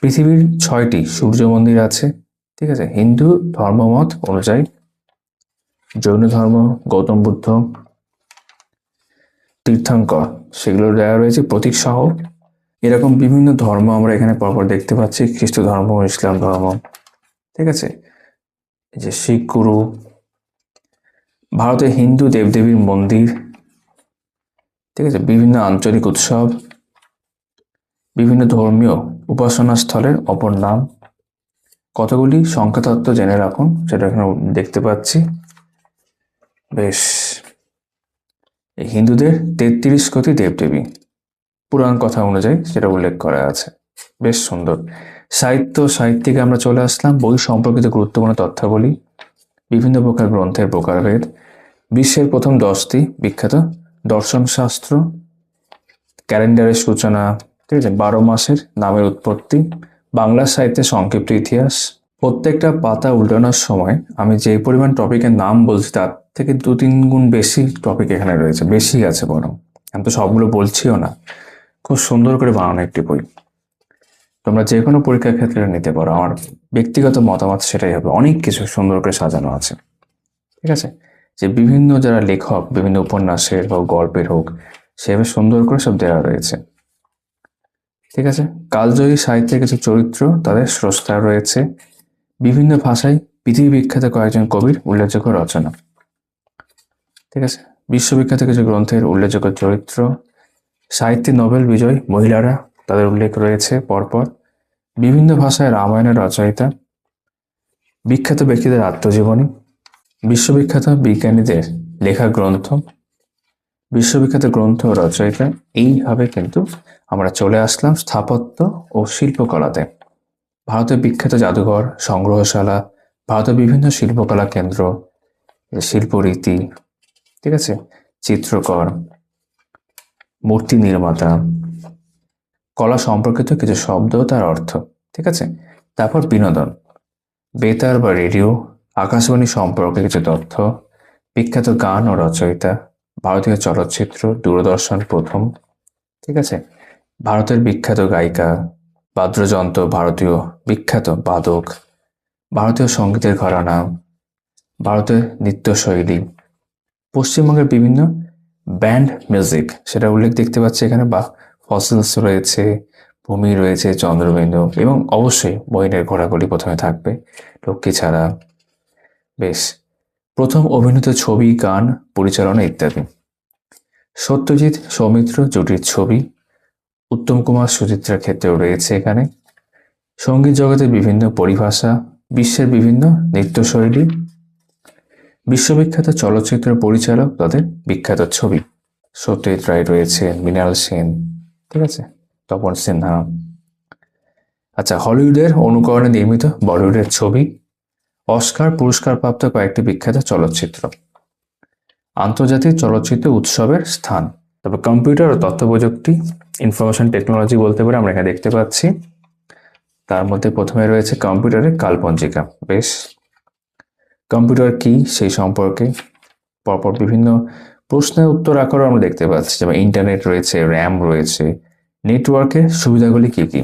পৃথিবীর 6টি সূর্য মন্দির আছে, ঠিক আছে, হিন্দু ধর্মমত অনুযায়ী। জৈন ধর্ম, গৌতম বুদ্ধ, তীর্থঙ্কর, সেগুলো দেওয়া রয়েছে প্রতীক সহ। এরকম বিভিন্ন ধর্ম আমরা এখানে পরপর দেখতে পাচ্ছি, খ্রিস্ট ধর্ম, ইসলাম ধর্ম, ঠিক আছে, এই যে শিখ গুরু। ভারতে হিন্দু দেবদেবীর মন্দির, ঠিক আছে, বিভিন্ন আঞ্চলিক উৎসব, বিভিন্ন ধর্মীয় উপাসনা স্থলের অপর নাম। কতগুলি সংখ্যাতত্ত্ব জেনে রাখুন, সেটা এখানে দেখতে পাচ্ছি। বেশ, এই হিন্দুদের 33 কোটি দেবদেবী পুরাণ কথা অনুযায়ী সেটা উল্লেখ করা আছে। বেশ সুন্দর। সাহিত্যিকে আমরা চলে আসলাম। বই সম্পর্কিত গুরুত্বপূর্ণ তথ্যাবলী, বিভিন্ন প্রকার গ্রন্থের প্রকারভেদ, বিশ্বের প্রথম 10টি বিখ্যাত দর্শনশাস্ত্র, ক্যালেন্ডারের সূচনা, ঠিক আছে, 12 মাসের নামের উৎপত্তি, বাংলা সাহিত্যের সংক্ষিপ্ত ইতিহাস। প্রত্যেকটা পাতা উল্টানোর সময় আমি যে পরিমাণ টপিকের নাম বলছি তার থেকে 2-3 গুণ বেশি টপিক এখানে রয়েছে, বেশি আছে বরং। আমি তো সবগুলো বলছিও না। খুব সুন্দর করে বানানো একটি বই, তোমরা যে কোনো পরীক্ষার ক্ষেত্রে নিতে পারো। আমার ব্যক্তিগত মতামত সেটাই হবে। অনেক কিছু সুন্দর করে সাজানো আছে, ঠিক আছে, যে বিভিন্ন যারা লেখক, বিভিন্ন উপন্যাসের হোক, গল্পের হোক, সেভাবে সুন্দর করে সব দেওয়া রয়েছে, ঠিক আছে। কালজয়ী সাহিত্যের কিছু চরিত্র, তাদের স্রষ্টা রয়েছে। বিভিন্ন ভাষায় পৃথিবী বিখ্যাত কয়েকজন কবির উল্লেখযোগ্য রচনা, ঠিক আছে। বিশ্ববিখ্যাত কিছু গ্রন্থের উল্লেখযোগ্য চরিত্র, সাহিত্যে নোবেল বিজয়ী মহিলারা, তাদের উল্লেখ রয়েছে পরপর। বিভিন্ন ভাষায় রামায়ণের রচয়িতা, বিখ্যাত ব্যক্তিদের আত্মজীবনী, বিশ্ববিখ্যাত বিজ্ঞানীদের লেখা গ্রন্থ, বিশ্ববিখ্যাত গ্রন্থ ও রচয়িতা। এইভাবে কিন্তু আমরা চলে আসলাম স্থাপত্য ও শিল্পকলাতে। ভারতের বিখ্যাত জাদুঘর, সংগ্রহশালা, ভারতের বিভিন্ন শিল্পকলা কেন্দ্র, শিল্পরীতি, ঠিক আছে, চিত্রকর, মূর্তি নির্মাতা, কলা সম্পর্কিত কিছু শব্দ, তার অর্থ, ঠিক আছে। তারপর বিনোদন, বেতার বা রেডিও, আকাশবাণী সম্পর্কে কিছু তথ্য, বিখ্যাত গান ও রচয়িতা, ভারতীয় চলচ্চিত্র, দূরদর্শন প্রথম, ঠিক আছে, ভারতের বিখ্যাত গায়িকা, বাদ্যযন্ত্র, ভারতীয় বিখ্যাত বাদক, ভারতীয় সঙ্গীতের ঘরানা, ভারতের নৃত্যশৈলী, পশ্চিমবঙ্গের বিভিন্ন ব্যান্ড মিউজিক, সেটা উল্লেখ দেখতে পাচ্ছি এখানে। বা ফসিলস রয়েছে, ভূমি রয়েছে, চন্দ্রবিন্দু, এবং অবশ্যই মহিনের ঘোড়াগুলি প্রথমে থাকবে, লক্ষ্মী ছাড়া। বেশ, প্রথম অভিনীত ছবি, গান, পরিচালনা ইত্যাদি। সত্যজিৎ সৌমিত্র জুটির ছবি, উত্তম কুমার সুচিত্রার ক্ষেত্রেও রয়েছে এখানে। সঙ্গীত জগতের বিভিন্ন পরিভাষা, বিশ্বের বিভিন্ন নৃত্যশৈলী, বিশ্ববিখ্যাত চলচ্চিত্র পরিচালক, তাদের বিখ্যাত ছবি। সত্যজিৎ রায় রয়েছে, মৃণাল সেন, ঠিক আছে, তপন সিনহা। আচ্ছা, হলিউডের অনুকরণে নির্মিত বলিউডের ছবি, অস্কার পুরস্কারপ্রাপ্ত কয়েকটি বিখ্যাত চলচ্চিত্র, আন্তর্জাতিক চলচ্চিত্র উৎসবের স্থান। তবে কম্পিউটার ও তথ্য প্রযুক্তি, ইনফরমেশন টেকনোলজি বলতে পারে, আমরা এখানে দেখতে পাচ্ছি। তার মধ্যে প্রথমে রয়েছে কম্পিউটারের কালপঞ্জিকা। বেশ, কম্পিউটার কি সেই সম্পর্কে পরপর বিভিন্ন প্রশ্নের উত্তর আকারও আমরা দেখতে পাচ্ছি, যেমন ইন্টারনেট রয়েছে, র্যাম রয়েছে, নেটওয়ার্কের সুবিধাগুলি কি কি,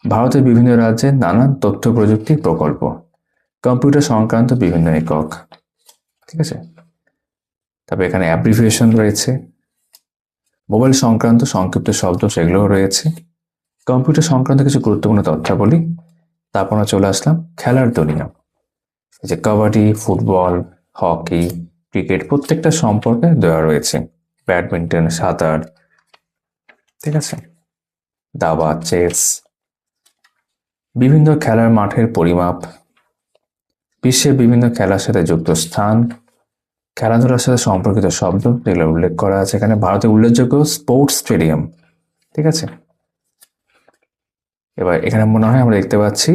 ভারতের বিভিন্ন রাজ্যের নানান তথ্য প্রযুক্তি প্রকল্প, কম্পিউটার সংক্রান্ত বিভিন্ন একক, ঠিক আছে। তবে এখানে অ্যাব্রিভিয়েশন রয়েছে, মোবাইল সংক্রান্ত সংক্ষিপ্ত শব্দ, সেগুলোও রয়েছে, কম্পিউটার সংক্রান্ত কিছু গুরুত্বপূর্ণ তথ্যাবলী। তারপর চলে আসলাম খেলার দুনিয়া, যে কাবাডি, ফুটবল, হকি, ক্রিকেট, প্রত্যেকটা সম্পর্কে দেওয়া রয়েছে। ব্যাডমিন্টন, সাঁতার, ঠিক আছে, দাবা, চেস, বিভিন্ন খেলার মাঠের পরিমাপ, বিশ্বের বিভিন্ন খেলার সাথে যুক্ত স্থান, খেলাধুলার সাথে সম্পর্কিত শব্দ, যেগুলো উল্লেখ করা আছে এখানে। ভারতের উল্লেখযোগ্য স্পোর্টস স্টেডিয়াম, ঠিক আছে। এবার এখানে মনে হয় আমরা দেখতে পাচ্ছি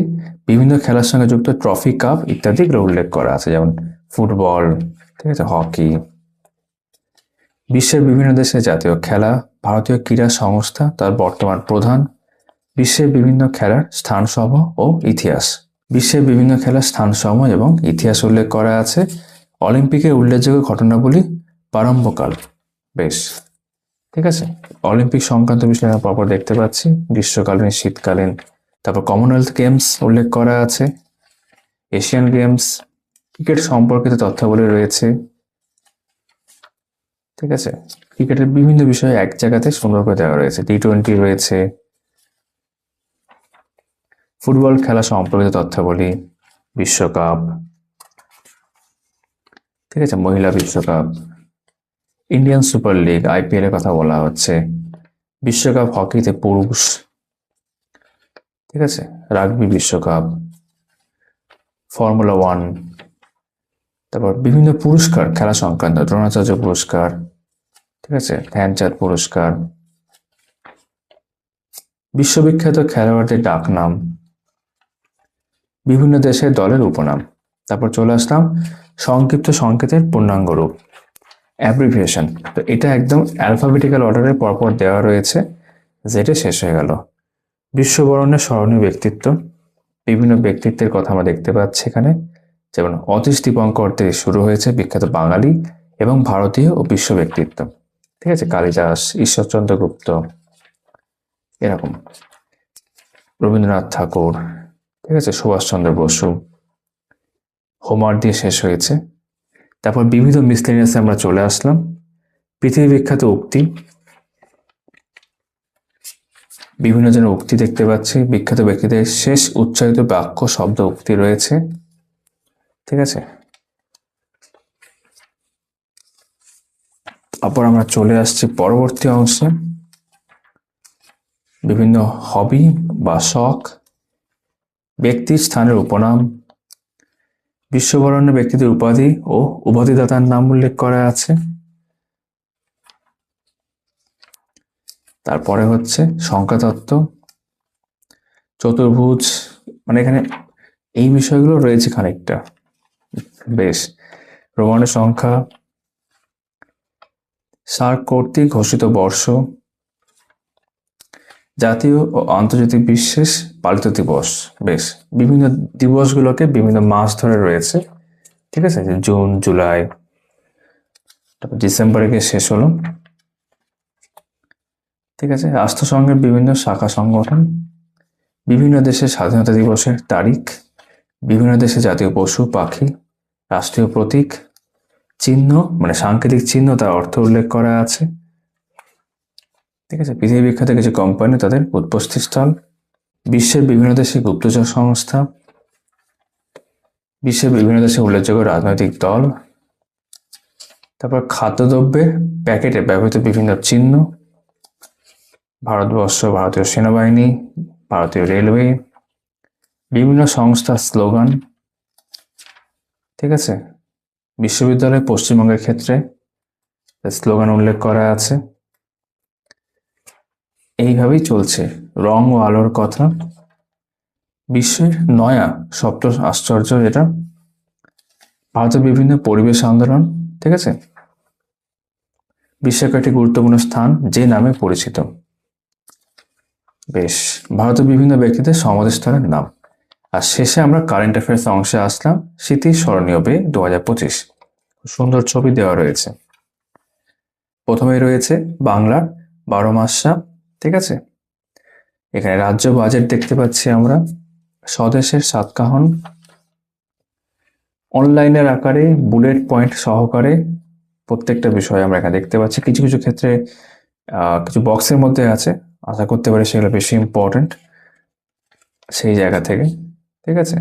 বিভিন্ন খেলার সঙ্গে যুক্ত ট্রফি, কাপ ইত্যাদি এগুলো উল্লেখ করা আছে, যেমন ফুটবল, ঠিক আছে, হকি। বিশ্বের বিভিন্ন দেশের জাতীয় খেলা, ভারতীয় ক্রীড়া সংস্থা, তার বর্তমান প্রধান, বিশ্বের বিভিন্ন খেলার স্থানসমূহ ও ইতিহাস, বিশ্বের বিভিন্ন খেলার স্থানসমূহ এবং ইতিহাস উল্লেখ করা আছে। অলিম্পিকের উল্লেখযোগ্য ঘটনাবলী, প্রারম্ভকাল। বেশ, ঠিক আছে। অলিম্পিক সংক্রান্ত বিষয় আমরা পরপর দেখতে পাচ্ছি, গ্রীষ্মকালীন, শীতকালীন। তারপর কমনওয়েলথ গেমস উল্লেখ করা আছে, এশিয়ান গেমস, ক্রিকেট সম্পর্কিত তথ্যাবলী রয়েছে। ঠিক আছে, ক্রিকেটের বিভিন্ন বিষয় এক জায়গাতে সুন্দর করে দেওয়া রয়েছে, টি-20 রয়েছে, ফুটবল খেলা সম্পর্কিত তথ্যাবলী, বিশ্বকাপ, ঠিক আছে, মহিলা বিশ্বকাপ, ইন্ডিয়ান সুপার লিগ আইপিএল এর কথা বলা হচ্ছে, বিশ্বকাপ হকিতে পুরুষ, ঠিক আছে, রাগবি বিশ্বকাপ, ফর্মুলা 1, তারপর বিভিন্ন পুরস্কার খেলা সংক্রান্ত, দ্রোণাচার্য পুরস্কার, ঠিক আছে, ধ্যানচাঁদ পুরস্কার, বিশ্ববিখ্যাত খেলোয়াড়দের ডাকনাম, বিভিন্ন দেশের দলের উপনাম। তারপর চলে আসলাম সংক্ষিপ্ত সংকেতের পূর্ণাঙ্গ রূপ, অ্যাব্রিভিয়েশন। তো এটা একদম অ্যালফাবেটিক্যাল অর্ডারে পরপর দেওয়া রয়েছে, যেটা শেষ হয়ে গেল। বিশ্ববরণের স্মরণীয় ব্যক্তিত্ব, বিভিন্ন ব্যক্তিত্বের কথা আমরা দেখতে পাচ্ছি এখানে, যেমন অতীশ দীপঙ্কর থেকে শুরু হয়েছে, বিখ্যাত বাঙালি এবং ভারতীয় ও বিশ্ব ব্যক্তিত্ব। ঠিক আছে, কালিদাস, ঈশ্বরচন্দ্র গুপ্ত, এরকম, রবীন্দ্রনাথ ঠাকুর, ঠিক আছে, সুভাষচন্দ্র বসু, হোমার দিয়ে শেষ হয়েছে। তারপর বিবিধ মিসলেনিয়াসে আমরা চলে আসলাম, পৃথিবী বিখ্যাত উক্তি, বিভিন্ন জনের উক্তি দেখতে পাচ্ছি, বিখ্যাত ব্যক্তিদের শেষ উচ্চারিত বাক্য শব্দ উক্তি রয়েছে। ঠিক আছে, তারপর আমরা চলে আসছি পরবর্তী অংশে, বিভিন্ন হবি বা শখ, ব্যক্তি স্থানের উপনাম, বিশ্ববরণ্য ব্যক্তিদের উপাধি ও উপাধিদাতার নাম উল্লেখ করা আছে। তারপরে হচ্ছে সংখ্যাতত্ত্ব, চতুর্ভুজ, মানে এখানে এই বিষয়গুলো রয়েছে খানিকটা, বেশ, রোমানের সংখ্যা, সার্ক কর্তৃক ঘোষিত বর্ষ, জাতীয় ও আন্তর্জাতিক বিশেষ পালিত দিবস, বেশ, বিভিন্ন দিবসগুলোকে বিভিন্ন মাস ধরে রয়েছে। ঠিক আছে, জুন, জুলাই, তারপর ডিসেম্বরে গিয়ে শেষ হলো। ঠিক আছে, রাষ্ট্রসংঘের বিভিন্ন শাখা সংগঠন, বিভিন্ন দেশের স্বাধীনতা দিবসের তারিখ, বিভিন্ন দেশে জাতীয় পশু পাখি, রাষ্ট্রীয় প্রতীক, চিহ্ন মানে সাংকেতিক চিহ্ন, তার অর্থ উল্লেখ করা আছে। ঠিক আছে, পৃথিবী বিখ্যাত কিছু কোম্পানি, তাদের উৎপত্তি স্থল, বিশ্বের বিভিন্ন দেশে গুপ্তচর সংস্থা, বিশ্বের বিভিন্ন দেশে উল্লেখযোগ্য রাজনৈতিক দল, তারপর খাদ্যদ্রব্যের প্যাকেটে ব্যবহৃত বিভিন্ন চিহ্ন, ভারতবর্ষ, ভারতীয় সেনাবাহিনী, ভারতীয় রেলওয়ে, বিভিন্ন সংস্থার স্লোগান। ঠিক আছে, বিশ্ববিদ্যালয় পশ্চিমবঙ্গের ক্ষেত্রে স্লোগান উল্লেখ করা আছে। এইভাবেই চলছে রং ও আলোর কথা, বিশ্বের নয়া সপ্ত আশ্চর্য, যেটা ভারতের বিভিন্ন পরিবেশ আন্দোলন। ঠিক আছে, বিশ্বের কয়েকটি গুরুত্বপূর্ণ স্থান যে নামে পরিচিত, বেশ, ভারতের বিভিন্ন ব্যক্তিদের সমাধিস্থলের নাম। আর শেষে আমরা কারেন্ট অ্যাফেয়ার্স অংশে আসলাম, স্মৃতি স্মরণীয় বে 2025, সুন্দর ছবি দেওয়া রয়েছে। প্রথমেই রয়েছে বাংলার 12 মাসা। ঠিক আছে, এখানে রাজ্য বাজেট দেখতে পাচ্ছি আমরা, স্বদেশের সাতকাহন, অনলাইনের আকারে বুলেট পয়েন্ট সহকারে প্রত্যেকটা বিষয় আমরা এখানে দেখতে পাচ্ছি। কিছু কিছু ক্ষেত্রে কিছু বক্সের মধ্যে আছে, আশা করতে পারি সেগুলো বেশি ইম্পর্টেন্ট সেই জায়গা থেকে। ঠিক আছে,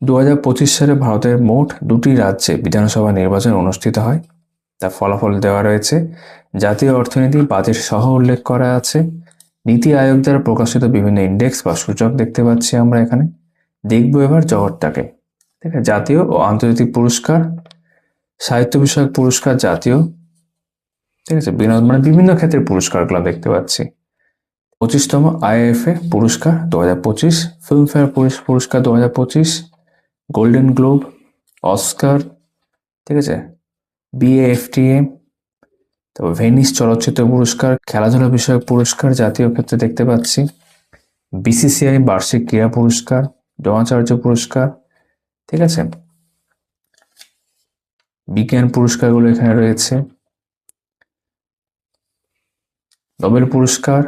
2025 সালে ভারতের মোট 2টি রাজ্যে বিধানসভা নির্বাচন অনুষ্ঠিত হয়, তার ফলাফল দেওয়া রয়েছে। জাতীয় অর্থনীতি বাজেট সহ উল্লেখ করা আছে। নীতি আয়োগ দ্বারা প্রকাশিত বিভিন্ন ইন্ডেক্স বা সূচক দেখতে পাচ্ছি আমরা এখানে। দেখবো এবার জগৎটাকে। ঠিক আছে, জাতীয় ও আন্তর্জাতিক পুরস্কার, সাহিত্য বিষয়ক পুরস্কার জাতীয়, ঠিক আছে, বিনোদন মানে বিভিন্ন ক্ষেত্রে পুরস্কারগুলো দেখতে পাচ্ছি। 25তম আইএফএ পুরস্কার 2025, ফিল্মফেয়ার পুরস্কার 2025, গোল্ডেন গ্লোব, অস্কার, ঠিক আছে, বিএএফটিএ, তারপর ভেনিস চলচ্চিত্র পুরস্কার, খেলাধুলা বিষয়ক পুরস্কার জাতীয় ক্ষেত্রে দেখতে পাচ্ছি, বিসিসিআই বার্ষিক ক্রীড়া পুরস্কার, দ্রোণাচার্য পুরস্কার। ঠিক আছে, বিজ্ঞান পুরস্কারগুলো এখানে রয়েছে। নোবেল পুরস্কার,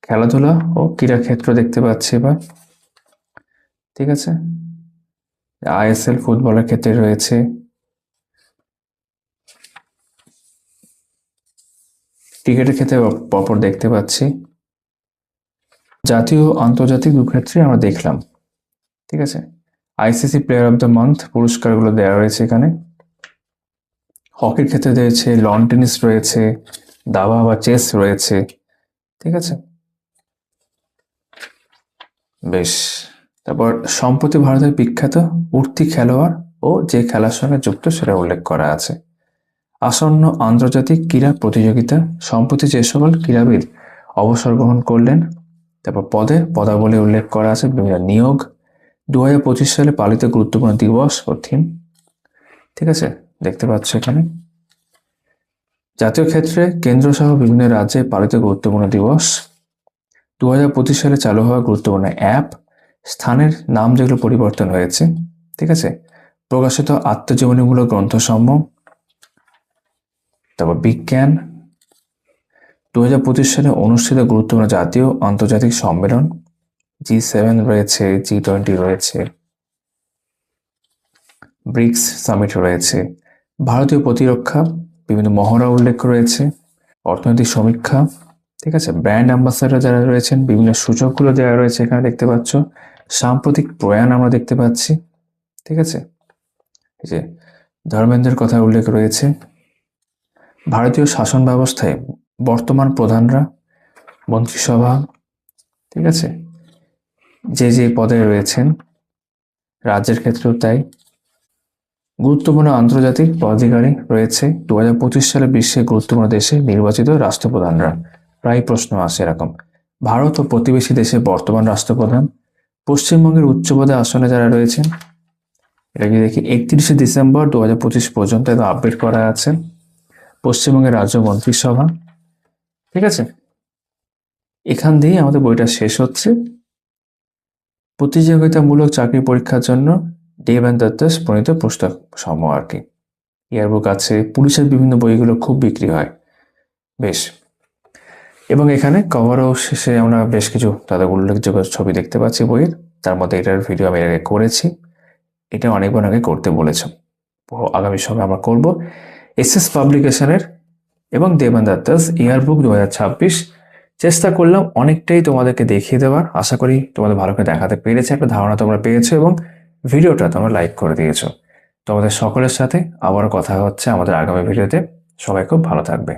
খেলাধুলা ও ক্রীড়া ক্ষেত্র দেখতে পাচ্ছি এবার। ঠিক আছে, আইএসএল ফুটবলের ক্ষেত্রে রয়েছে, ক্রিকেটের ক্ষেত্রে পরপর দেখতে পাচ্ছি, জাতীয় ও আন্তর্জাতিক দু ক্ষেত্রে আমরা দেখলাম। ঠিক আছে, ICC player of the month পুরস্কারগুলো দেওয়া রয়েছে এখানে। হকির ক্ষেত্রে রয়েছে, লন টেনিস রয়েছে, দাবা বা চেস রয়েছে। ঠিক আছে, বেশ। তারপর সম্প্রতি ভারতের বিখ্যাত উঠতি খেলোয়াড় ও যে খেলার সঙ্গে যুক্ত সেটা উল্লেখ করা আছে। আসন্ন আন্তর্জাতিক ক্রীড়া প্রতিযোগিতা, সম্প্রতি যে সকল ক্রীড়াবিদ অবসর গ্রহণ করলেন, তারপর পদাবলী উল্লেখ করা আছে, বিভিন্ন নিয়োগ, 2025 সালে পালিত গুরুত্বপূর্ণ দিবস ও থিম। ঠিক আছে, দেখতে পাচ্ছ এখানে। জাতীয় ক্ষেত্রে কেন্দ্র সহ বিভিন্ন রাজ্যে পালিত গুরুত্বপূর্ণ দিবস, 2025 সালে চালু হওয়া গুরুত্বপূর্ণ অ্যাপ, স্থানের নাম যেগুলো পরিবর্তন হয়েছে। ঠিক আছে, প্রকাশিত আত্মজীবনীমূলক গ্রন্থসমূহ, তারপর বিজ্ঞান, 2025 সালে অনুষ্ঠিত গুরুত্বপূর্ণ জাতীয় আন্তর্জাতিক সম্মেলন, G7 রয়েছে, G20 রয়েছে, ব্রিক্স সামিট রয়েছে, ভারতীয় প্রতিরক্ষা, বিভিন্ন মহড়া উল্লেখ রয়েছে, অর্থনৈতিক সমীক্ষা। ঠিক আছে, ব্র্যান্ড অ্যাম্বাসাডার যারা রয়েছেন, বিভিন্ন সূচকগুলো দেওয়া রয়েছে এখানে দেখতে পাচ্ছ, সাম্প্রতিক প্রয়াণ আমরা দেখতে পাচ্ছি। ঠিক আছে, এই যে ধর্মেন্দ্রের কথা উল্লেখ রয়েছে, ভারতীয় শাসন ব্যবস্থায় বর্তমান প্রধানরা, মন্ত্রিসভা। ঠিক আছে, যে পদে রয়েছেন, রাজ্যের ক্ষেত্রেও তাই। গুরুত্বপূর্ণ আন্তর্জাতিক পদাধিকারী রয়েছে, 2025 সালে বিশ্বের গুরুত্বপূর্ণ দেশে নির্বাচিত রাষ্ট্রপ্রধানরা। প্রায় প্রশ্ন আসে এরকম। ভারত ও প্রতিবেশী দেশের বর্তমান রাষ্ট্রপ্রধান, পশ্চিমবঙ্গের উচ্চ পদে আসনে যারা রয়েছেন, এটা কি দেখি 31শে ডিসেম্বর 2025 পর্যন্ত এটা আপডেট করা আছে, পশ্চিমবঙ্গের রাজ্য মন্ত্রিসভা। ঠিক আছে, এখান দিয়েই আমাদের বইটা শেষ হচ্ছে। প্রতিযোগিতামূলক চাকরি পরীক্ষার জন্য দেব অ্যান্ড দত্তস প্রণীত পুস্তক সমূহ আর কি। ইয়ারবুক আছে, পুলিশের বিভিন্ন বইগুলো খুব বিক্রি হয়। বেশ, এবং এখানে কভারও শেষে আমরা বেশ কিছু তাদের উল্লেখযোগ্য ছবি দেখতে পাচ্ছি বইয়ের। তার মধ্যে এটার ভিডিও আমি আগে করেছি, এটা অনেকবার আগে করতে বলেছে, আগামী সময় আমরা করব। এসএস পাবলিকেশনের এবং দেব অ্যান্ড দত্তস ইয়ারবুক 2026 চেষ্টা করলাম অনেকটাই তোমাদেরকে দেখিয়ে দেওয়ার। আশা করি তোমাদের ভালো করে দেখাতে পেরেছে, একটা ধারণা তোমরা পেয়েছো এবং ভিডিওটা তোমরা লাইক করে দিয়েছো। তোমাদের সকলের সাথে আবারও কথা হচ্ছে আমাদের আগামী ভিডিওতে। সবাই খুব ভালো থাকবে।